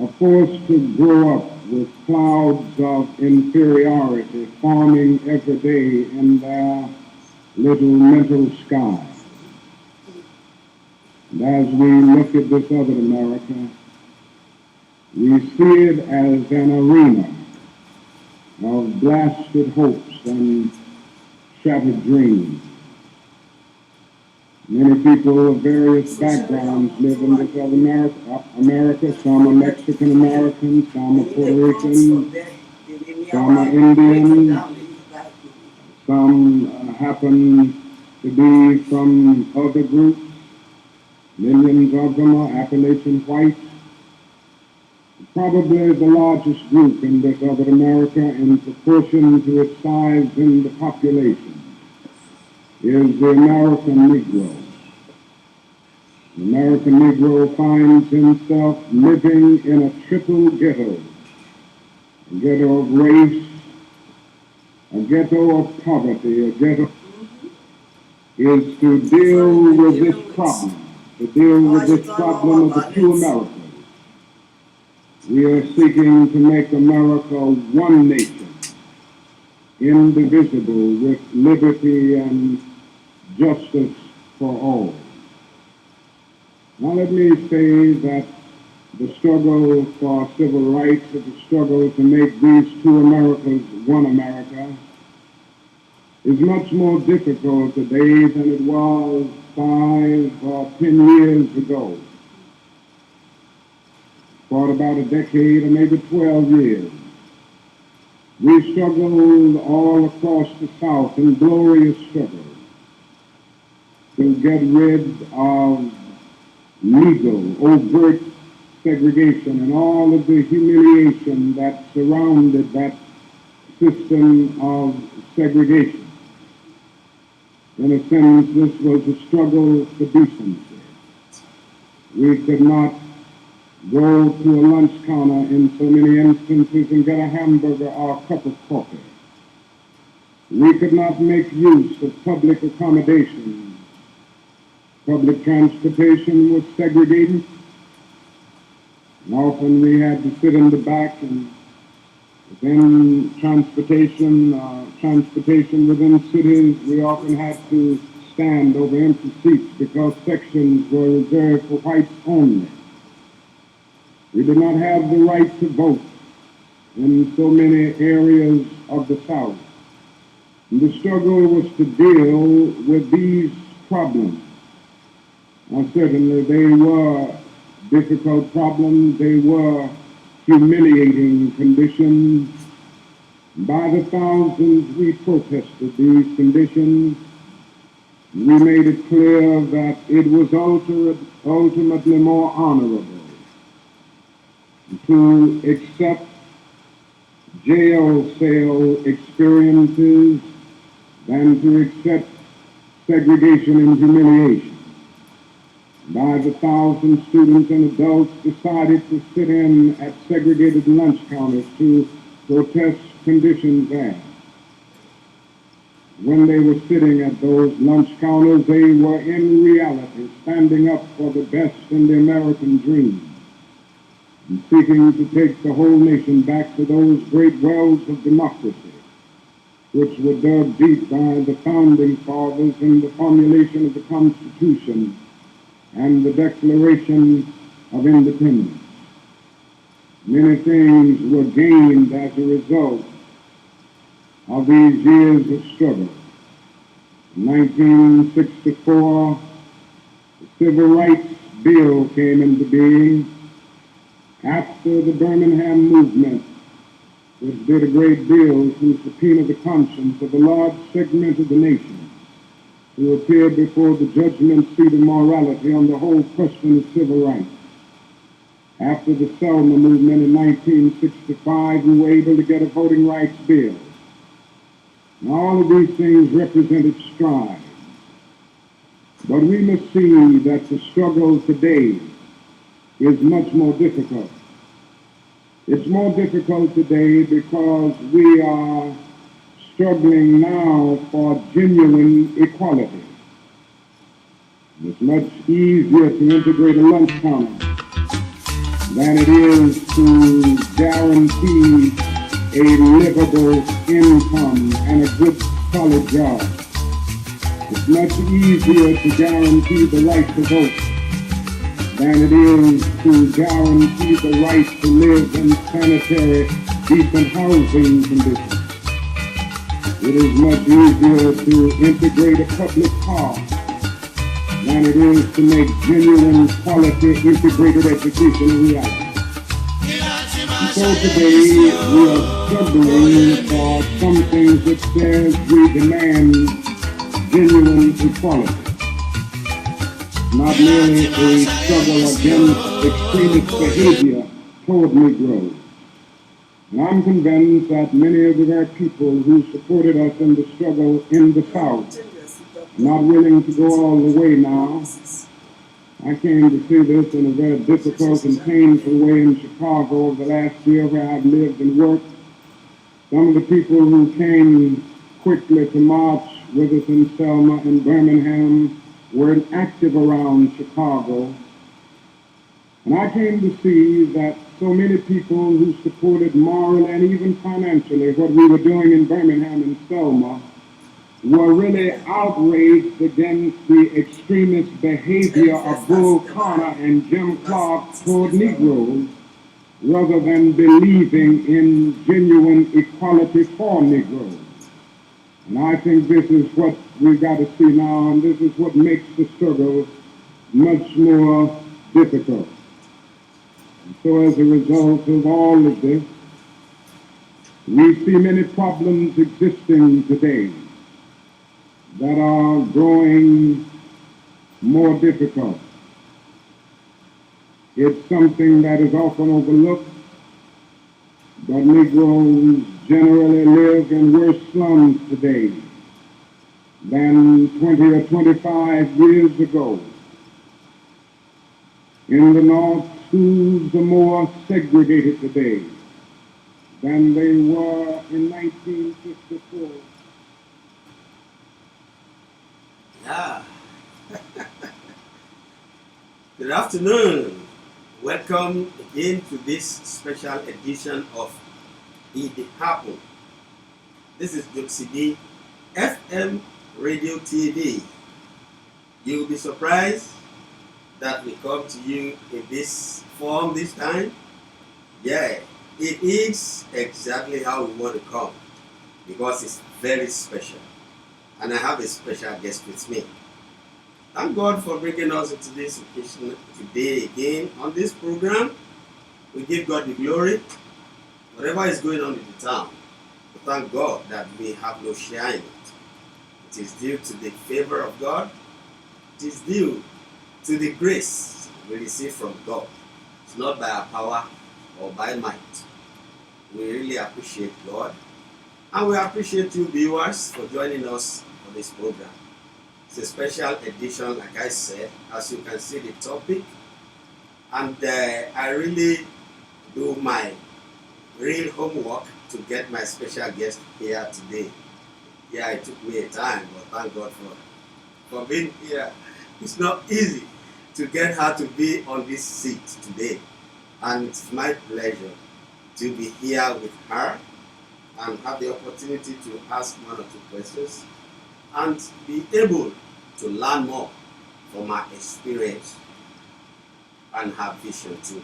are forced to grow up with clouds of inferiority forming every day in their little mental sky. And as we look at this other America, we see it as an arena of blasted hopes and shattered dreams. Many people of various backgrounds live in this other America. Some are Mexican Americans, some are Puerto Ricans, some are Indians, some happen to be from other groups. Millions of them are Appalachian whites. Probably the largest group in this other America in proportion to its size in the population is the American Negro. The American Negro finds himself living in a triple ghetto: a ghetto of race, a ghetto of poverty, a ghetto is to deal with this problem of the two Americas. We are seeking to make America one nation, indivisible, with liberty and justice for all. Now let me say that the struggle for civil rights is a struggle to make these two Americas one America is much more difficult today than it was 5 or 10 years ago. For about a decade or maybe 12 years, we struggled all across the South in glorious struggle to get rid of legal, overt segregation and all of the humiliation that surrounded that system of segregation. In a sense, this was a struggle for decency. We could not go to a lunch counter in so many instances and get a hamburger or a cup of coffee. We could not make use of public accommodations. Public transportation was segregated, and often we had to sit in the back, and within transportation within cities, we often had to stand over empty seats because sections were reserved for whites only. We did not have the right to vote in so many areas of the South. And the struggle was to deal with these problems. Now, certainly they were difficult problems. They were humiliating conditions. By the thousands, we protested these conditions. We made it clear that it was ultimately more honorable to accept jail cell experiences than to accept segregation and humiliation. By the thousands, students and adults decided to sit in at segregated lunch counters to protest conditions there. When they were sitting at those lunch counters, they were in reality standing up for the best in the American dream and seeking to take the whole nation back to those great wells of democracy which were dug deep by the founding fathers in the formulation of the Constitution and the Declaration of Independence. Many things were gained as a result of these years of struggle. In 1964, the Civil Rights Bill came into being after the Birmingham movement, which did a great deal to subpoena the conscience of a large segment of the nation who appeared before the judgment seat of morality on the whole question of civil rights. After the Selma movement in 1965, we were able to get a voting rights bill. And all of these things represented strides. But we must see that the struggle today is much more difficult. It's more difficult today because we are struggling now for genuine equality. It's much easier to integrate a lunch counter than it is to guarantee a livable income and a good solid job. It's much easier to guarantee the right to vote than it is to guarantee the right to live in sanitary, decent housing conditions. It is much easier to integrate a public park than it is to make genuine quality integrated education a reality. And so today we are struggling for something that says we demand genuine equality. Not merely a struggle against extremist behavior toward Negroes. And I'm convinced that many of our people who supported us in the struggle in the South are not willing to go all the way now. I came to see this in a very difficult and painful way in Chicago over the last year where I've lived and worked. Some of the people who came quickly to march with us in Selma and Birmingham were active around Chicago. And I came to see that so many people who supported morally and even financially what we were doing in Birmingham and Selma were really outraged against the extremist behavior of Bull Connor and Jim Clark toward Negroes, rather than believing in genuine equality for Negroes. And I think this is what we've got to see now, and this is what makes the struggle much more difficult. And so as a result of all of this, we see many problems existing today that are growing more difficult. It's something that is often overlooked, but Negroes generally live in worse slums today than 20 or 25 years ago. In the North, schools are more segregated today than they were in 1954. Yeah. Good afternoon. Welcome again to this special edition of It Happen. This is Guest-Dr.Esther FM Radio TV. You'll be surprised that we come to you in this form this time. Yeah, it is exactly how we want to come because it's very special. And I have a special guest with me. Thank God for bringing us into this occasion today again on this program. We give God the glory. Whatever is going on in the town, we thank God that we have no share in it. It is due to the favor of God. It is due to the grace we receive from God. It's not by our power or by might. We really appreciate God. And we appreciate you viewers for joining us for this program. It's a special edition, like I said, as you can see the topic. And I really do my real homework to get my special guest here today. Yeah, it took me a time, but thank God for being here. It's not easy to get her to be on this seat today. And it's my pleasure to be here with her and have the opportunity to ask one or two questions and be able to learn more from her experience and her vision too.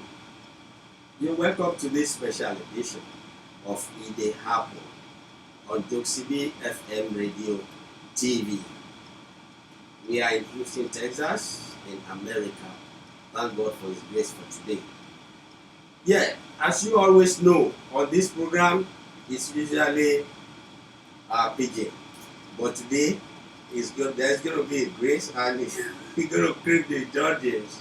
You're welcome to this special edition of It Happen on Guest-Dr.Esther FM Radio TV. We are in Houston, Texas, in America. Thank God for His grace for today. Yeah, as you always know, on this program, it's usually PJ. But today, there's going to be a grace, and we're going to create the judges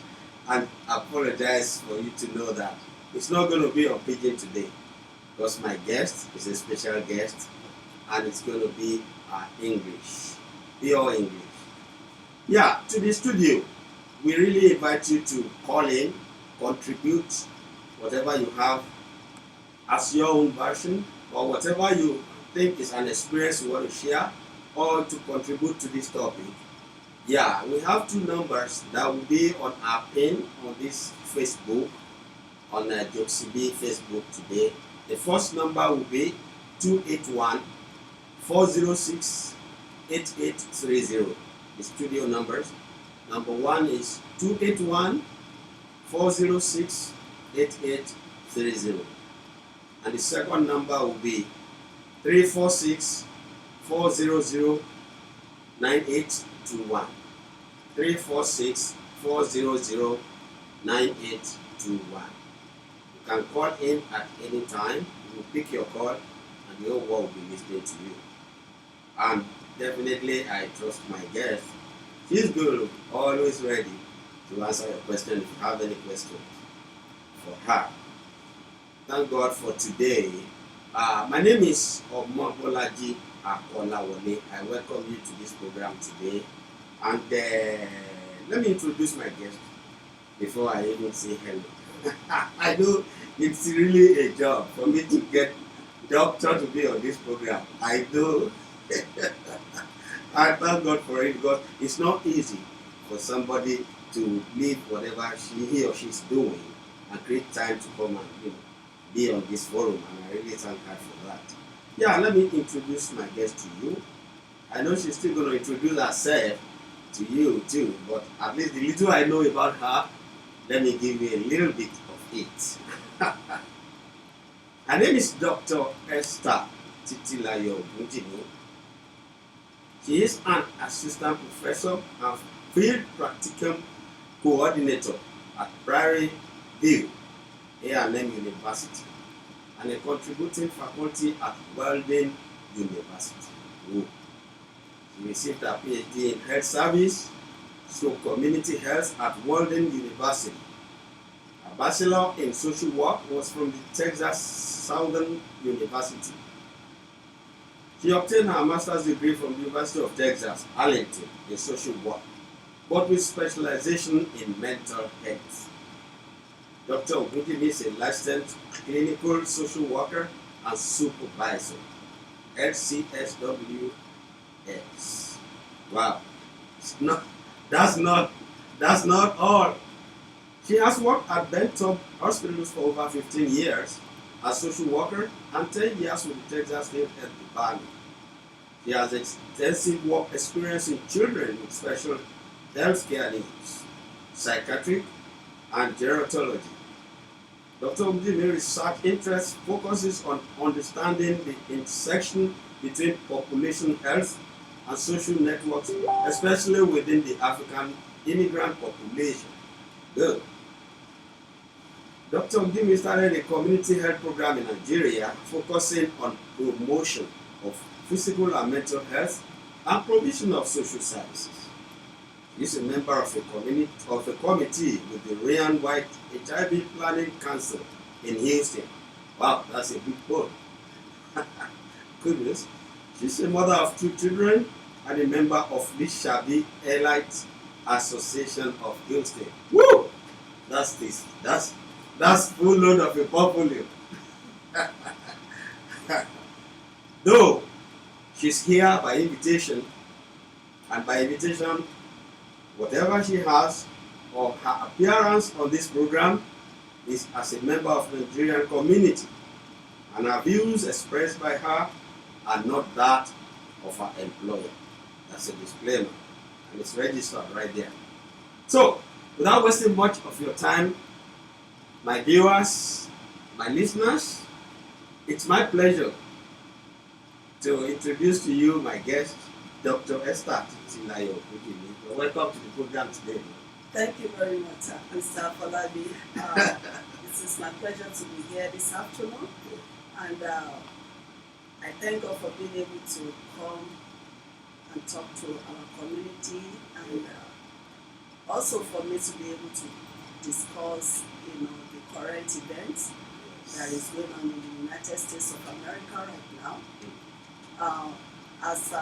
and apologize for you to know that it's not going to be on PJ today, because my guest is a special guest, and it's going to be English, pure English. Yeah, to the studio, we really invite you to call in, contribute whatever you have as your own version, or whatever you think is an experience you want to share, or to contribute to this topic. Yeah, we have two numbers that will be on our pin on this Facebook. on JokeCB Facebook today. The first number will be 281-406-8830. The studio numbers. Number 1 is 281-406-8830. And the second number will be 346-400-9821. 346-400-9821. You can call in at any time. We will pick your call and the whole world will be listening to you. And definitely I trust my guest. She's good, always ready to answer your question if you have any questions for her. Thank God for today. My name is Omobolaji Akolawole. I welcome you to this program today. And let me introduce my guest before I even say hello. I know it's really a job for me to get doctor to be on this program. I know. I thank God for it because it's not easy for somebody to leave whatever he or she is doing and create time to come and be on this forum, and I really thank her for that. Yeah, let me introduce my guest to you. I know she's still going to introduce herself to you too, but at least the little I know about her, let me give you a little bit of it. Her name is Dr. Esther Titilayo Ogunjimi. She is an assistant professor and field practicum coordinator at Prairie View A&M University and a contributing faculty at Weldon University. She received her PhD in health service through community health at Weldon University. A bachelor in social work was from the Texas Southern University. She obtained her master's degree from the University of Texas, Arlington, in social work, but with specialization in mental health. Dr. Ogunjimi is a licensed clinical social worker and supervisor, LCSWS. Wow, that's not all. She has worked at Benton hospitals for over 15 years as social worker and 10 years with the Texas State Health Department. She has extensive work experience in children with special healthcare needs, psychiatric, and gerontology. Dr. Ogunjimi's research interest focuses on understanding the intersection between population health and social networks, especially within the African immigrant population. Good. Dr. Ogunjimi started a community health program in Nigeria focusing on promotion of physical and mental health and provision of social services. He is a member of a committee with the Ryan White HIV Planning Council in Houston. Wow, that's a big book. Goodness. She's a mother of 2 children and a member of the Shabi Elite Association of Houston. Woo! That's full load of a portfolio. Though she's here by invitation, and by invitation, whatever she has or her appearance on this program is as a member of the Nigerian community, and her views expressed by her are not that of her employer. That's a disclaimer, and it's registered right there. So, without wasting much of your time, my viewers, my listeners, it's my pleasure to introduce to you my guest, Dr. Esther Titilayo Ogunjimi. Welcome to the program today. Thank you very much, Mr. Falabi. It is my pleasure to be here this afternoon, and I thank God for being able to come and talk to our community, and also for me to be able to discuss, the current events that is going on in the United States of America right now. As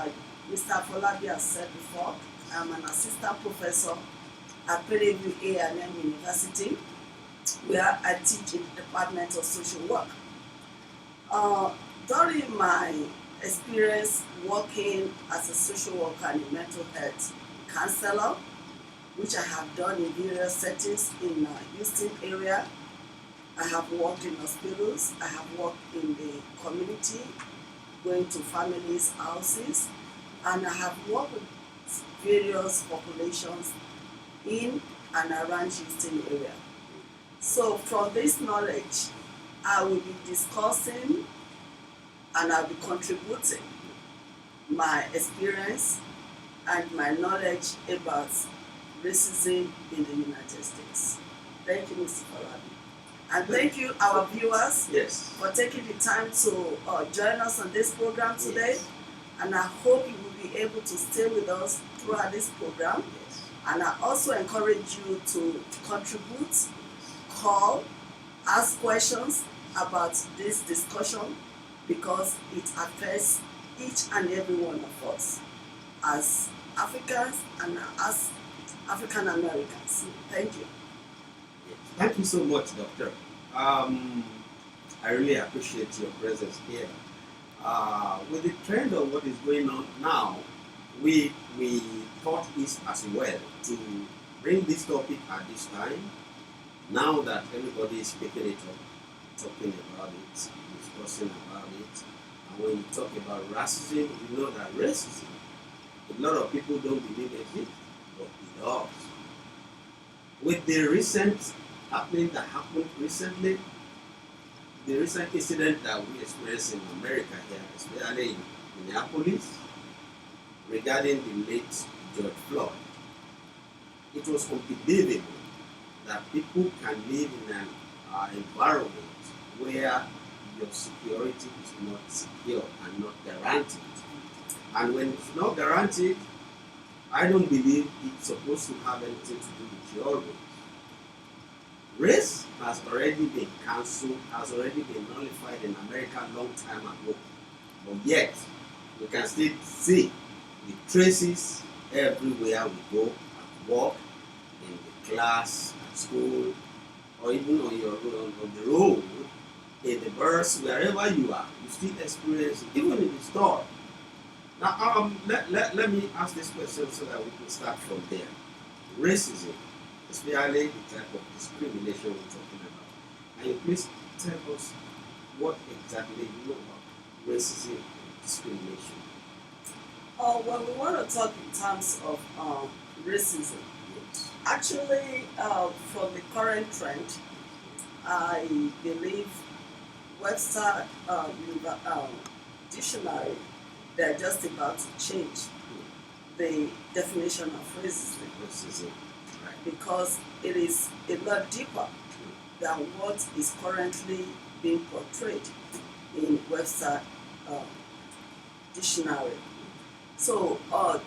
Mr. Falabi has said before, I'm an assistant professor at Prairie View A&M University, where I teach in the Department of Social Work. During my experience working as a social worker and a mental health counselor, which I have done in various settings in Houston area, I have worked in hospitals, I have worked in the community, going to families' houses, and I have worked with various populations in and around Houston area. So from this knowledge, I will be discussing and I'll be contributing my experience and my knowledge about racism in the United States. Thank you, Mr. Falabi. And thank you, our viewers, Yes. for taking the time to join us on this program today. Yes. And I hope you will be able to stay with us throughout this program. Yes. And I also encourage you to contribute, call, ask questions about this discussion because it affects each and every one of us as Africans and as African Americans. Thank you. Thank you so much, Doctor. I really appreciate your presence here. With the trend of what is going on now, we thought this as well to bring this topic at this time. Now that everybody is picking it up, talking about it, discussing about it, and when you talk about racism, you know that racism, a lot of people don't believe it exists, but it does. With the recent happening that happened recently, the recent incident that we experienced in America here, especially in Minneapolis, regarding the late George Floyd, it was unbelievable that people can live in an environment where your security is not secure and not guaranteed. And when it's not guaranteed, I don't believe it's supposed to have anything to do with your race. Race has already been cancelled, has already been nullified in America a long time ago. But yet, we can still see the traces everywhere we go, at work, in the class, at school, or even on the road, in the bus, wherever you are, you still experience it, even in the store. Now, let me ask this question so that we can start from there. Racism, especially the type of discrimination we're talking about. Can you please tell us what exactly you know about racism and discrimination? Well, we want to talk in terms of racism. Yes. Actually, from the current trend, I believe Webster dictionary, they're just about to change the definition of racism. Racism, right? Because it is a lot deeper than what is currently being portrayed in Webster dictionary. So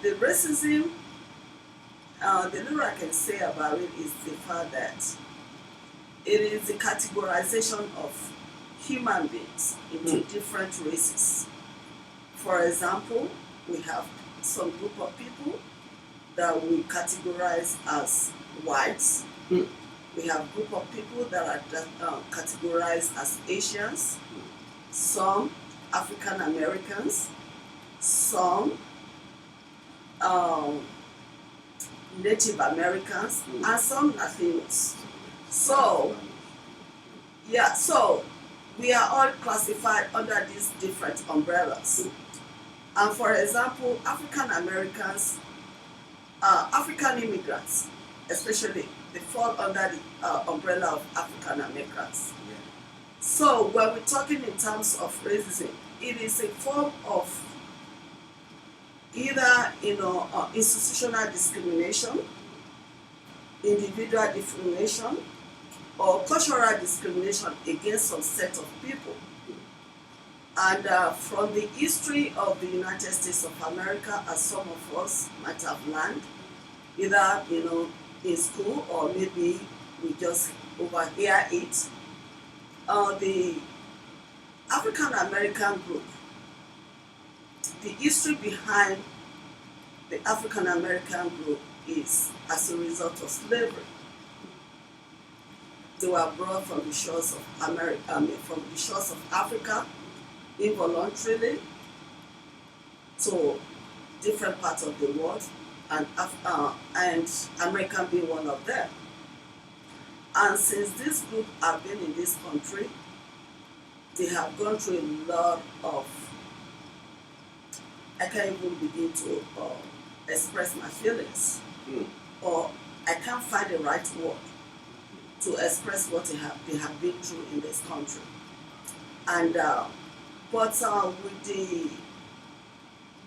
the racism, the little I can say about it is the fact that it is the categorization of human beings into different races. For example, we have some group of people that we categorize as whites. We have group of people that are categorized as Asians, some African Americans, some Native Americans, and some Latinos. So, yeah, so we are all classified under these different umbrellas. And for example, African Americans, African immigrants, especially, they fall under the umbrella of African Americans. Yeah. So when we're talking in terms of racism, it is a form of either institutional discrimination, individual discrimination, or cultural discrimination against some set of people. And from the history of the United States of America, as some of us might have learned, either in school or maybe we just overhear it, the African American group, the history behind the African American group is as a result of slavery. They were brought from the shores of from the shores of Africa involuntarily to different parts of the world, and America being one of them. And since this group have been in this country, they have gone through a lot of, I can't even begin to express my feelings, or I can't find the right word to express what they have been through in this country. And but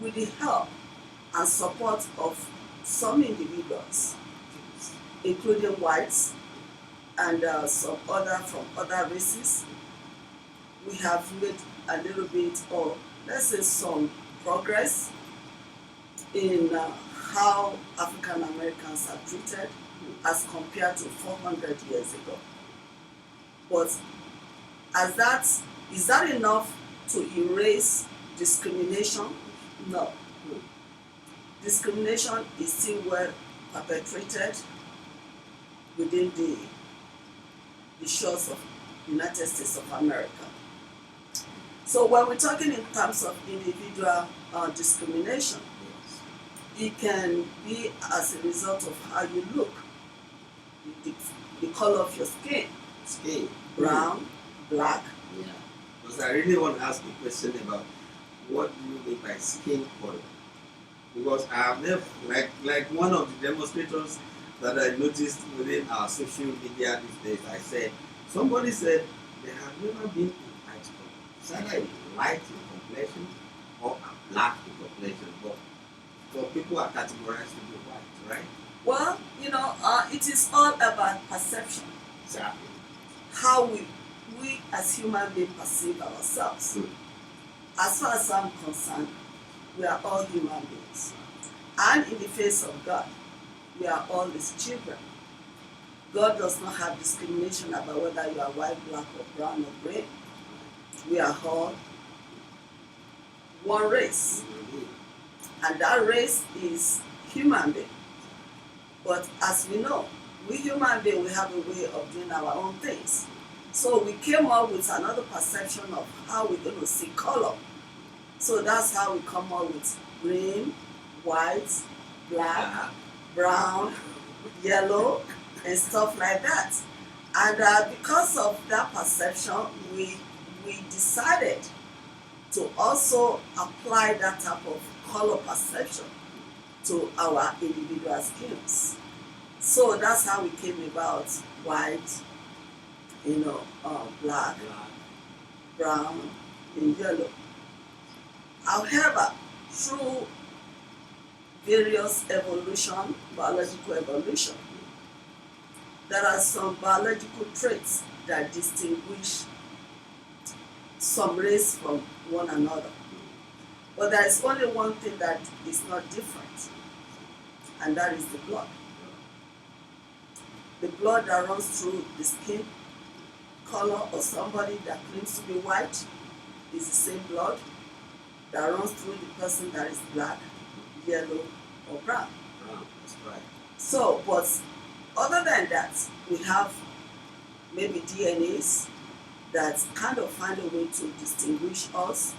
with the help and support of some individuals, including whites and some other from other races, we have made a little bit, or let's say some progress in how African Americans are treated as compared to 400 years ago. But is that enough to erase discrimination? No. Discrimination is still well perpetrated within the shores of United States of America. So when we're talking in terms of individual discrimination, it can be as a result of how you look, the color of your skin, brown, black. Yeah. Because I really want to ask a question about what do you mean by skin color? Because I have never, like one of the demonstrators that I noticed within our social media these days, I said, somebody said there have never been a light color. It's either a light in complexion or a black in complexion, but for people are categorized to be white, right? Well, it is all about perception. Exactly. How we as human beings perceive ourselves. As far as I'm concerned, we are all human beings. And in the face of God, we are all His children. God does not have discrimination about whether you are white, black, or brown, or gray. We are all one race. And that race is human being. But as we know, we human beings, we have a way of doing our own things. So we came up with another perception of how we're going to see color. So that's how we come up with green, white, black, brown, yellow, and stuff like that. And because of that perception, we decided to also apply that type of color perception to our individual skins. So that's how we came about white, black, brown, and yellow. However, through various biological evolution, there are some biological traits that distinguish some race from one another. But there is only one thing that is not different, and that is the blood. The blood that runs through the skin color of somebody that claims to be white is the same blood that runs through the person that is black, yellow, or brown. That's right. So, but other than that, we have maybe DNAs that kind of find a way to distinguish us.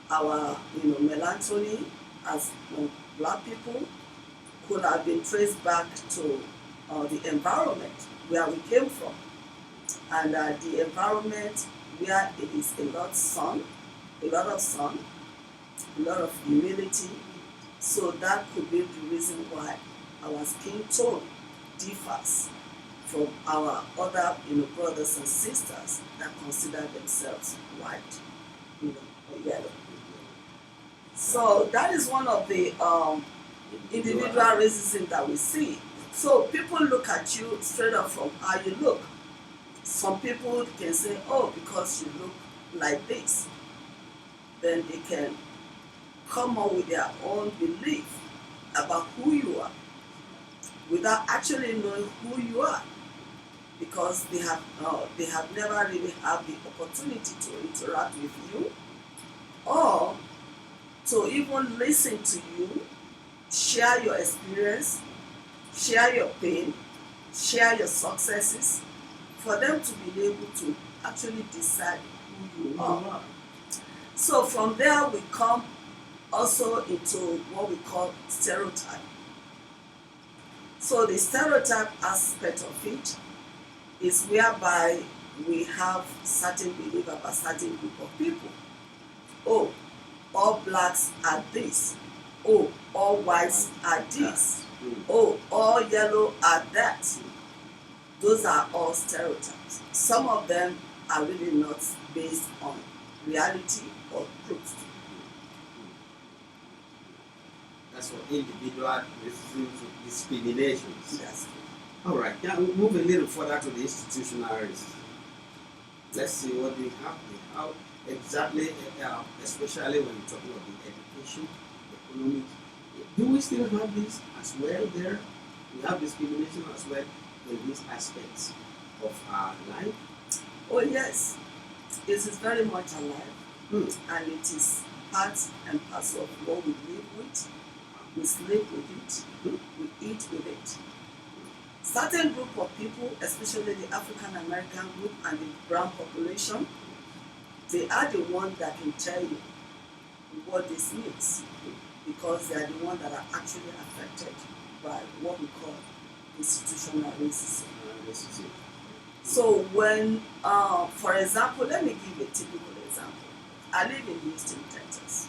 Our, melatonin as black people could have been traced back to the environment where we came from, and the environment where it is a lot of sun, a lot of humidity. So that could be the reason why our skin tone differs from our other, brothers and sisters that consider themselves white, or yellow. So that is one of the individual racism that we see. So people look at you straight up from how you look. Some people can say, oh, because you look like this, then they can come up with their own belief about who you are without actually knowing who you are, because they have never really had the opportunity to interact with you or to even listen to you, share your experience, share your pain, share your successes, for them to be able to actually decide who you are. So from there we come also into what we call stereotype. So the stereotype aspect of it is whereby we have certain belief about certain group of people. Oh, all blacks are this. Oh, all whites are this. Oh, all yellow are that. Those are all stereotypes. Some of them are really not based on reality or truth. That's for individual discriminations. That's All right, now we move a little further to the institutional racism. Let's see what we have there. How exactly, especially when you're talking about the education, the economic, do we still have this as well there? We have discrimination as well in these aspects of our life. Oh yes, it is very much alive, and it is part and parcel of what we live with. We sleep with it, we eat with it. Certain group of people, especially the African American group and the brown population, they are the ones that can tell you what this means, because they are the ones that are actually affected by what we call institutional racism. So when, for example, let me give a typical example. I live in Houston, Texas,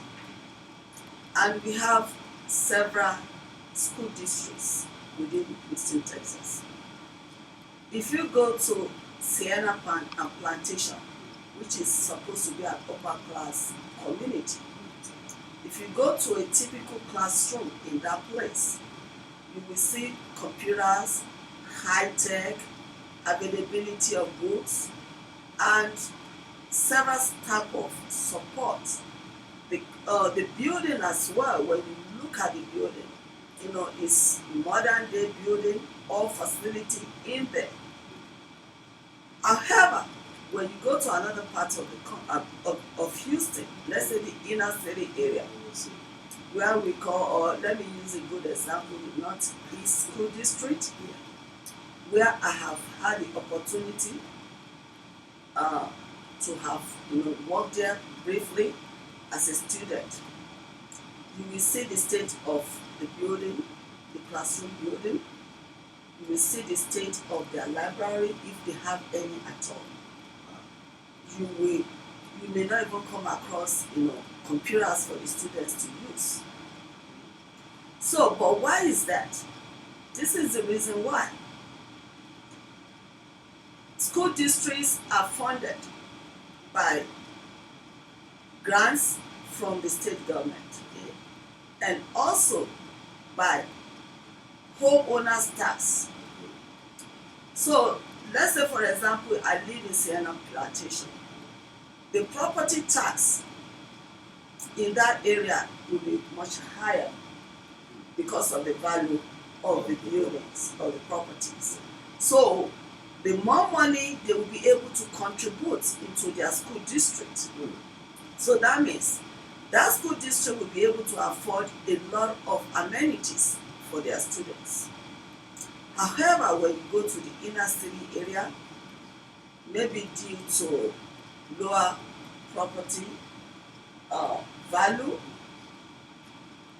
and we have several school districts within Houston, Texas. If you go to Sienna and Plantation, which is supposed to be an upper class community, if you go to a typical classroom in that place, you will see computers, high-tech, availability of books, and several type of support. The building as well, when you look at the building, it's modern day building, all facility in there. However, when you go to another part of Houston, let's say the inner city area, where we call, or let me use a good example, the Northeast School District, where I have had the opportunity to have worked there briefly as a student. You will see the state of the building, the classroom building. You will see the state of their library, if they have any at all. You may not even come across computers for the students to use. So, but why is that? This is the reason why. School districts are funded by grants from the state government, and also by homeowners tax. So let's say, for example, I live in Sienna Plantation. The property tax in that area will be much higher because of the value of the buildings or the properties. So the more money they will be able to contribute into their school district. So that means that school district will be able to afford a lot of amenities for their students. However, when you go to the inner city area, maybe due to lower property value,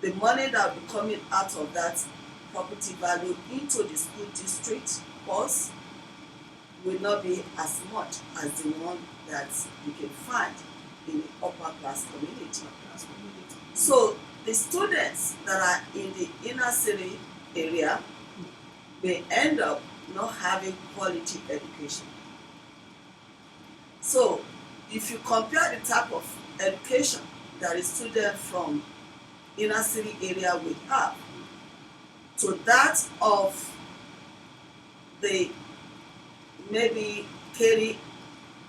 the money that will be coming out of that property value into the school district cost will not be as much as the one that you can find in the upper class community. So the students that are in the inner city area may end up not having quality education. So if you compare the type of education that a student from inner city area will have to that of the maybe Katy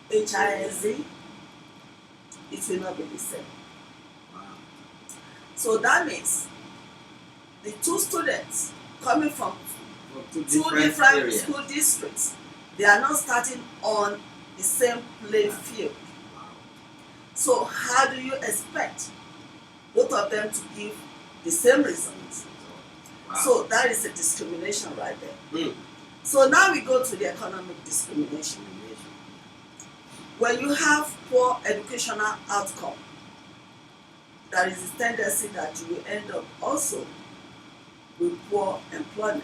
HISD, it will not be the same. So that means the two students coming from two different areas. school districts, they are not starting on the same playing field. So how do you expect both of them to give the same results? So that is a discrimination right there. So now we go to the economic discrimination. When you have poor educational outcome, there is a tendency that you will end up also with poor employment,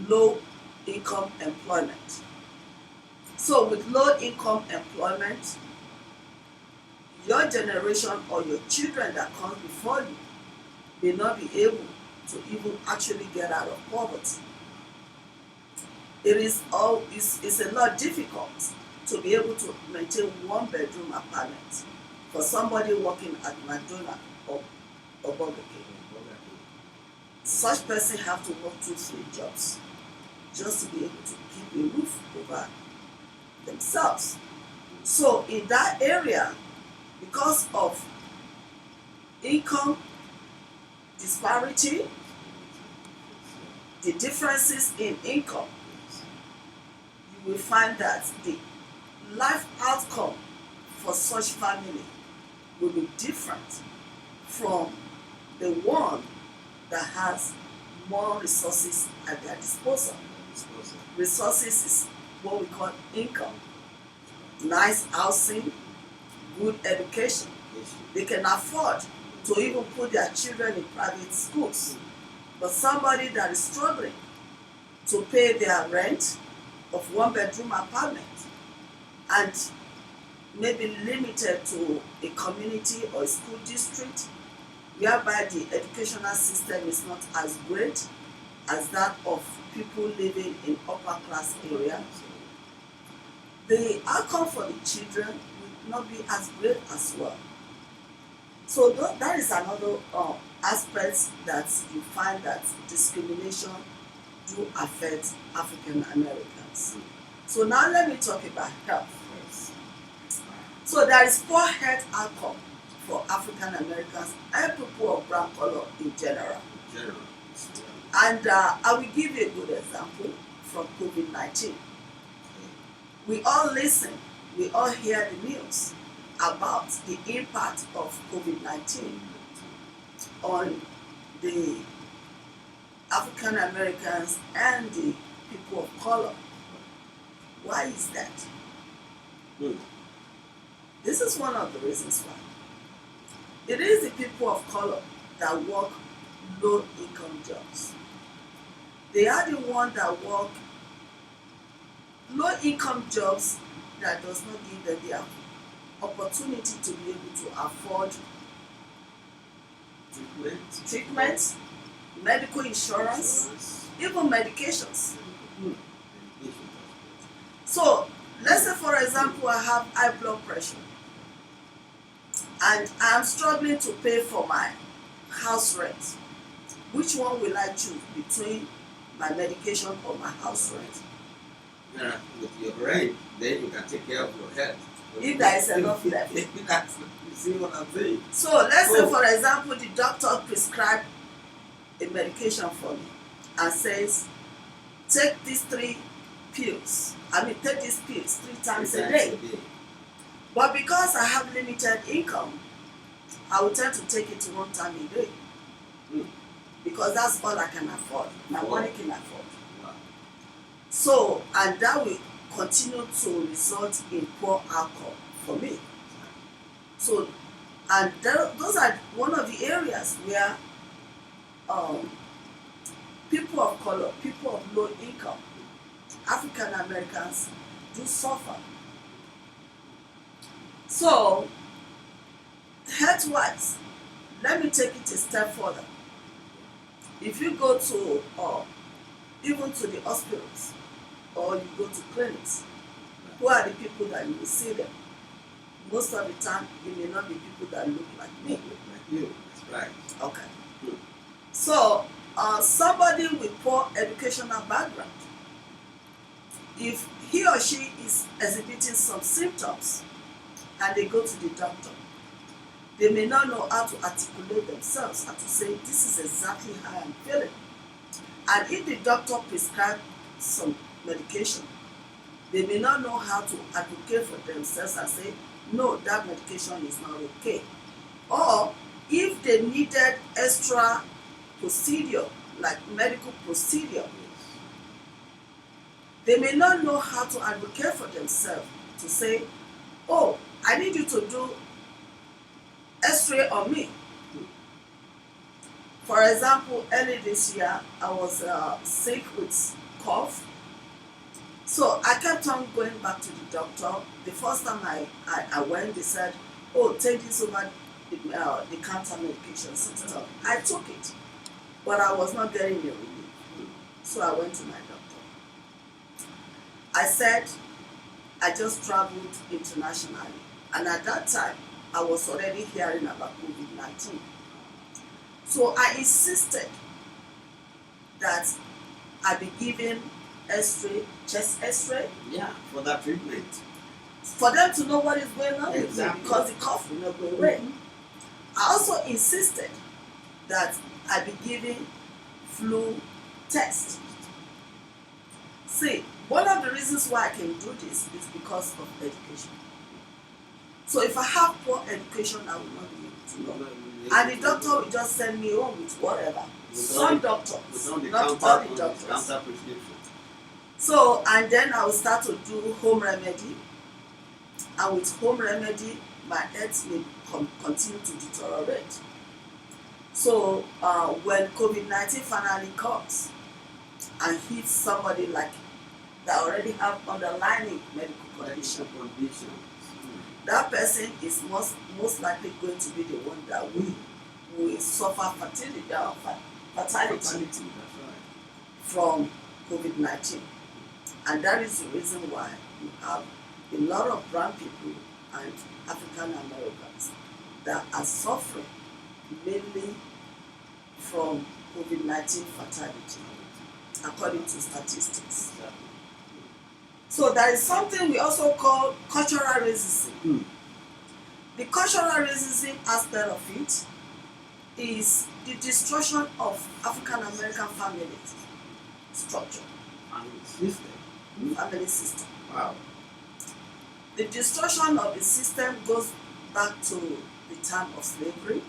low income employment. So with low income employment, your generation or your children that come before you may not be able to even actually get out of poverty. It's a lot difficult to be able to maintain one bedroom apartment for somebody working at McDonald's or Burger King. Such person have to work 2-3 jobs just to be able to keep a roof over themselves. So in that area, because of income disparity, the differences in income, you will find that the life outcome for such family will be different from the one that has more resources at their disposal. Resources is what we call income. Nice housing, good education. They can afford to even put their children in private schools. But somebody that is struggling to pay their rent of 1-bedroom apartment and maybe limited to a community or a school district whereby the educational system is not as great as that of people living in upper class areas, the outcome for the children will not be as great as well. So that is another aspect that you find that discrimination do affect African Americans. So now let me talk about health. So there is poor health outcome for African Americans and people of brown color in general. And I will give you a good example from COVID-19. We all listen, we all hear the news about the impact of COVID-19 on the African Americans and the people of color. Why is that? This is one of the reasons why. It is the people of color that work low income jobs. They are the ones that work low income jobs that does not give them the opportunity to be able to afford treatment, medical insurance, even medications. So let's say, for example, I have high blood pressure and I'm struggling to pay for my house rent. Which one will I choose between my medication or my house rent? With your rent, then you can take care of your health. If there is enough left. You see what I'm saying? So let's say, for example, the doctor prescribed a medication for me and says, take these 3 pills. Take these pills 3 times a day. But because I have limited income, I will tend to take it 1 time a day. Because that's all I can afford. My money can afford. So, and that will continue to result in poor outcome for me. So, and those are one of the areas where people of color, people of low income, African Americans do suffer. So, health-wise, let me take it a step further. If you go to even to the hospitals or you go to clinics, who are the people that you will see them? Most of the time, it may not be people that look like me. Like you, that's right. Okay. So, somebody with poor educational background, if he or she is exhibiting some symptoms and they go to the doctor, they may not know how to articulate themselves and to say, this is exactly how I'm feeling. And if the doctor prescribes some medication, they may not know how to advocate for themselves and say, no, that medication is not okay. Or if they needed extra procedure, like medical procedure, they may not know how to advocate for themselves to say, oh, I need you to do X-ray on me. For example, early this year, I was sick with cough. So I kept on going back to the doctor. The first time I went, they said, oh, take this over the cancer medication system. I took it, but I was not getting a relief. So I went to my doctor. I said, I just traveled internationally. And at that time, I was already hearing about COVID-19. So I insisted that I be given X-ray, chest X-ray. Yeah, for that treatment. For them to know what is going on with me, Exactly. because the cough will not go away. I also insisted that I be given flu test. See, one of the reasons why I can do this is because of education. So if I have poor education, I will not be able to know. And the doctor will just send me home with whatever. Some doctors, not all the doctors. So, and then I will start to do home remedy. And with home remedy, my health may continue to deteriorate. So, when COVID-19 finally comes and hits somebody like that already have underlying medical condition, that person is most likely going to be the one that will suffer fatality That's right. from COVID-19. And that is the reason why you have a lot of brown people and African Americans that are suffering mainly from COVID-19 fatality, according to statistics. So there is something we also call cultural racism. The cultural racism aspect of it is the destruction of African American family structure. Family system. Wow. The destruction of the system goes back to the time of slavery.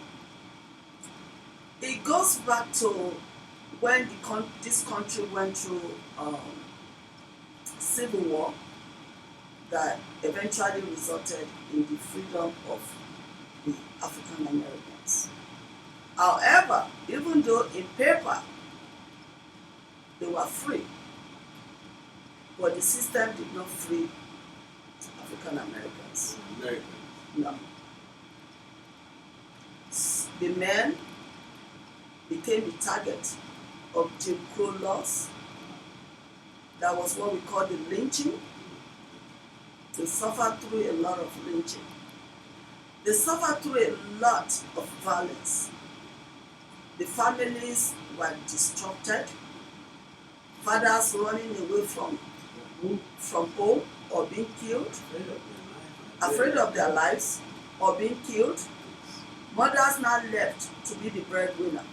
It goes back to when this country went through civil war that eventually resulted in the freedom of the African Americans. However, even though in paper they were free, but the system did not free African Americans. No. The men became the target of Jim Crow laws. That was what we call the lynching. They suffered through a lot of lynching. They suffered through a lot of violence. The families were disrupted. Fathers running away from home or being killed, afraid of their lives or being killed. Mothers now left to be the breadwinner.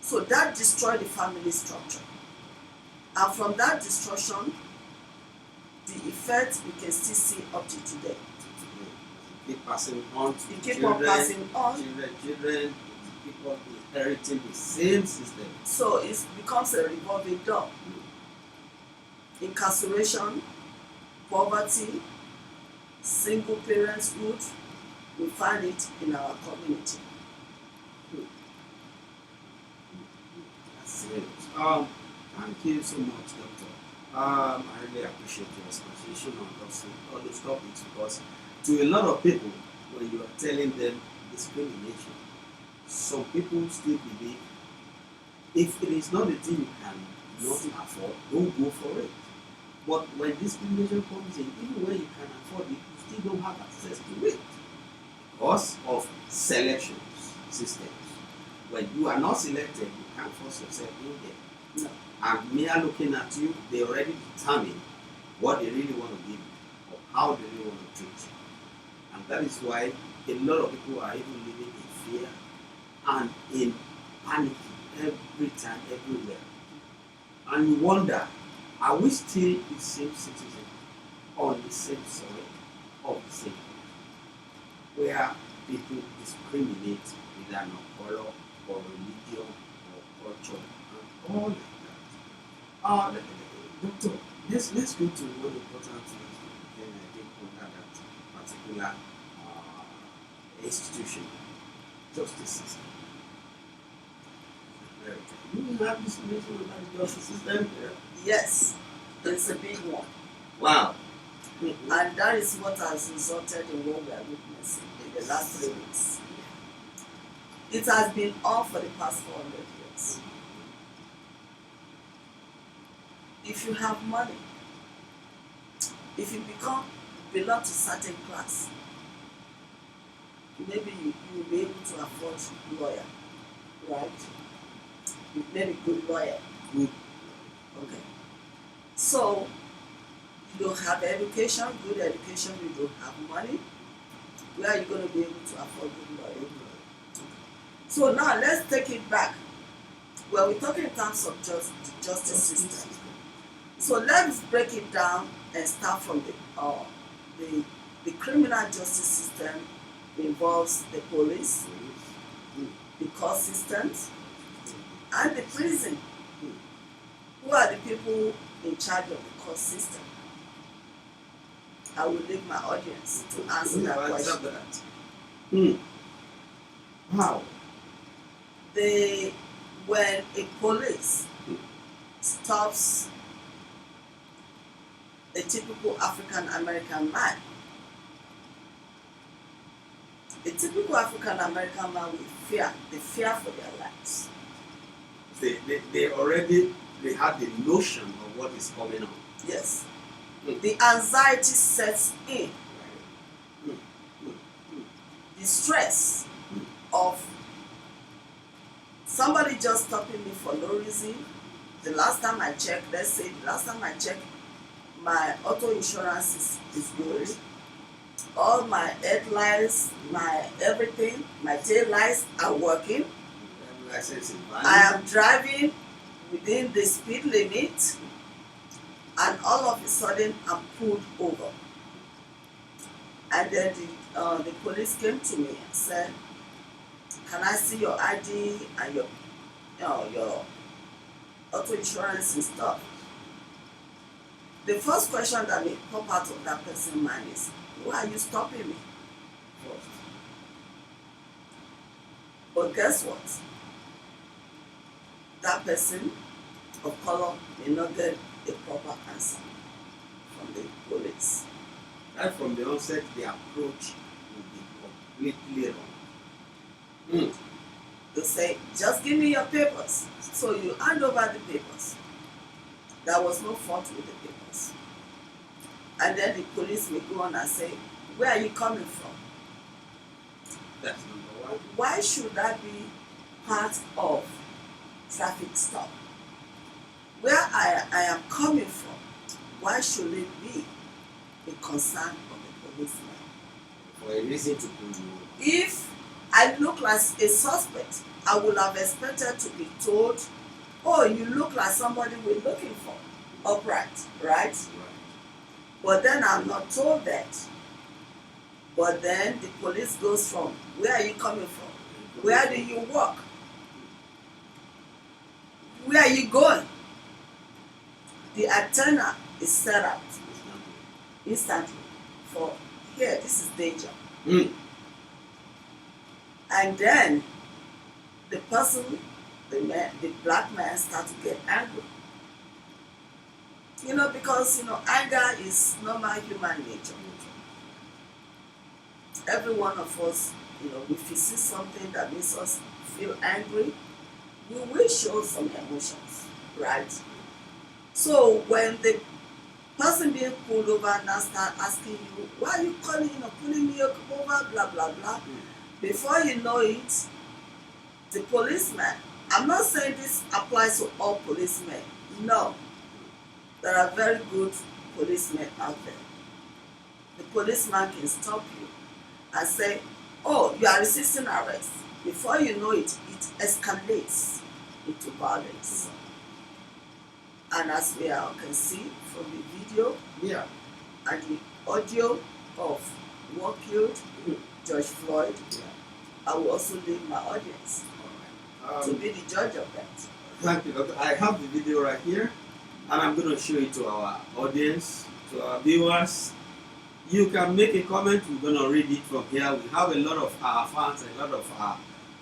So that destroyed the family structure. And from that destruction, the effect we can still see up to today. Keep passing on to It keep children, on passing on. children, people inheriting the same system. So it becomes a revolving door. Incarceration, poverty, single parenthood, we find it in our community. That's it. Thank you so much, Doctor. I really appreciate your exposition on all those topics, because to a lot of people, when you are telling them discrimination, some people still believe if it is not a thing you can not afford, don't go for it. But when discrimination comes in, even when you can afford it, you still don't have access to it because of selection systems. When you are not selected, you can't force yourself in there. No. And mere looking at you, they already determine what they really want to give you or how they really want to treat you. And that is why a lot of people are even living in fear and in panic every time, everywhere. And you wonder, are we still the same citizen on the same soil of the same country, where people discriminate whether no color or religion or culture and all like that? Doctor, let's go to one important thing, then I think under that particular institution, justice system. You have this information about the justice system here? Yes. It's a big one. Wow. And that is what has resulted in what we are witnessing in the last 3 weeks. It has been on for the past 400 years. If you have money, if you belong to certain class, maybe you will be able to afford lawyer, right? Maybe good lawyer. Good. Okay. So you don't have education, good education, you don't have money. Where are you going to be able to afford good lawyer? So now let's take it back. Well, we're talking in terms of justice system. So let's break it down and start from the criminal justice system involves the police, the court systems, and the prison. Who are the people in charge of the court system? I will leave my audience to answer that question. How? When a police stops a typical African American man, a typical African American man with fear, they fear for their lives. They had the notion of what is coming on. Yes. The anxiety sets in. The stress of somebody just stopping me for no reason. The last time I checked, my auto insurance is good. All my headlights, my everything, my tail lights are working. I am driving within the speed limit, and all of a sudden I'm pulled over. And then the police came to me and said, "Can I see your ID and your auto insurance and stuff?" The first question that may pop out of that person's mind is, "Why are you stopping me?" But guess what? That person of color may not get a proper answer from the police. Right from the onset, the approach will be completely wrong. They say, "Just give me your papers." So you hand over the papers. There was no fault with the papers. And then the police may go on and say, "Where are you coming from?" That's number one. Why should that be part of traffic stop? Where I am coming from, why should it be a concern of the policeman? For a reason to pull you over. If I look like a suspect, I would have expected to be told, "Oh, you look like somebody we're looking for." Upright, right? But then I'm not told that. But then the police goes from, "Where are you coming from? Where do you work? Where are you going?" The antenna is set up instantly for, "Here, this is danger." And then the person, the black man, starts to get angry. Because anger is normal human nature. Every one of us, if we see something that makes us feel angry, we will show some emotions, right? So when the person being pulled over now start asking you, "Why are you pulling me over, blah, blah, blah." Before you know it, the policeman, I'm not saying this applies to all policemen. No. There are very good policemen out there. The policeman can stop you and say, "Oh, you are resisting arrest." Before you know it, it escalates into violence. And as we all can see from the video and the audio of what killed George Floyd, I will also leave my audience to be the judge of that. Thank you, Doctor. I have the video right here, and I'm going to show it to our audience, to our viewers. You can make a comment. We're going to read it from here. We have a lot of our fans, a lot of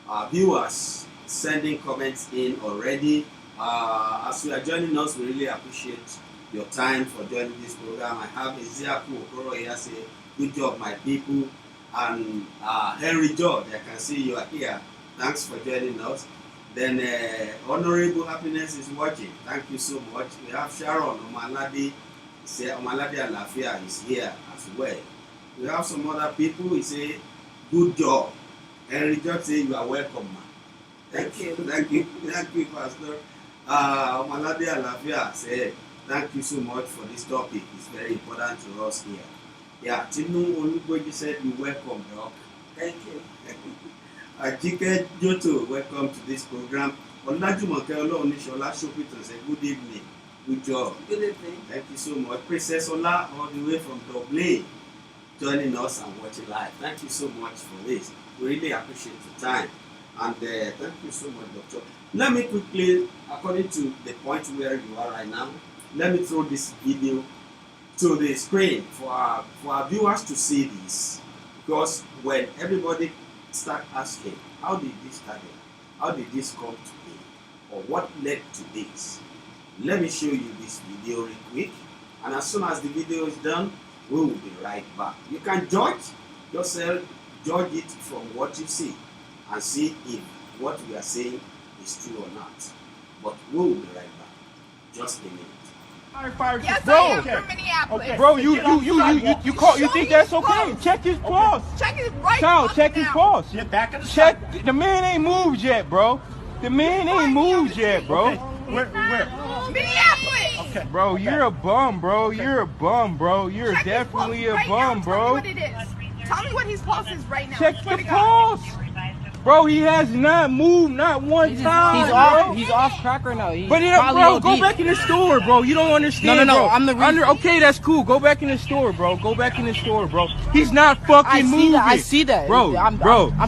our viewers sending comments in already. As you are joining us, we really appreciate your time for joining this program. I have Eziaku Okoro here say, good job, my people. And Henry George, I can see you are here. Thanks for joining us. Then Honorable Happiness is watching. Thank you so much. We have Sharon Omalade. Omalade Alafia is here as well. We have some other people. He say, good job. Henry George say, you are welcome, man. Thank you, Pastor. Omalade Alafia say, thank you so much for this topic. It's very important to us here. Yeah, Tinu Oluboji said, you welcome, Doc. Thank you. Ajike Joto, welcome to this program. Olajumoke Olonishola Shopiton said, good evening. Good job. Good evening. Thank you so much. Princess Ola, all the way from Dublin, joining us and watching live. Thank you so much for this. We really appreciate the time. And thank you so much, Doctor. Let me quickly, according to the point where you are right now, let me throw this video to the screen for our viewers to see this. Because when everybody start asking, how did this start? How did this come to be? Or what led to this? Let me show you this video real quick. And as soon as the video is done, we will be right back. You can judge yourself, judge it from what you see, and see if what we are saying is true or not. But we will be right back. Just a minute. Yes, bro. I am from Minneapolis. Okay, bro, you call, you think that's okay? Check his pulse. Check his right Child, pulse check his now. pulse. Get back in the Check. The man ain't moved yet, bro. The man ain't moved yet, bro. Where? Minneapolis. Okay. Bro, you're a bum, bro. You're a bum, bro. You're Check his definitely pulse a right bum, now. bro. Tell me what it is. Tell me what his pulse is right now. Check Swear the to God. pulse. Bro, he has not moved not one time. He's bro. off. He's off track right now. He's But probably bro, OD. go back in the store, bro. You don't understand. No, bro. I'm the reason. Okay, that's cool. Go back in the store, bro. Go back in the store, bro. He's not fucking I see moving. that. I see that, bro. I'm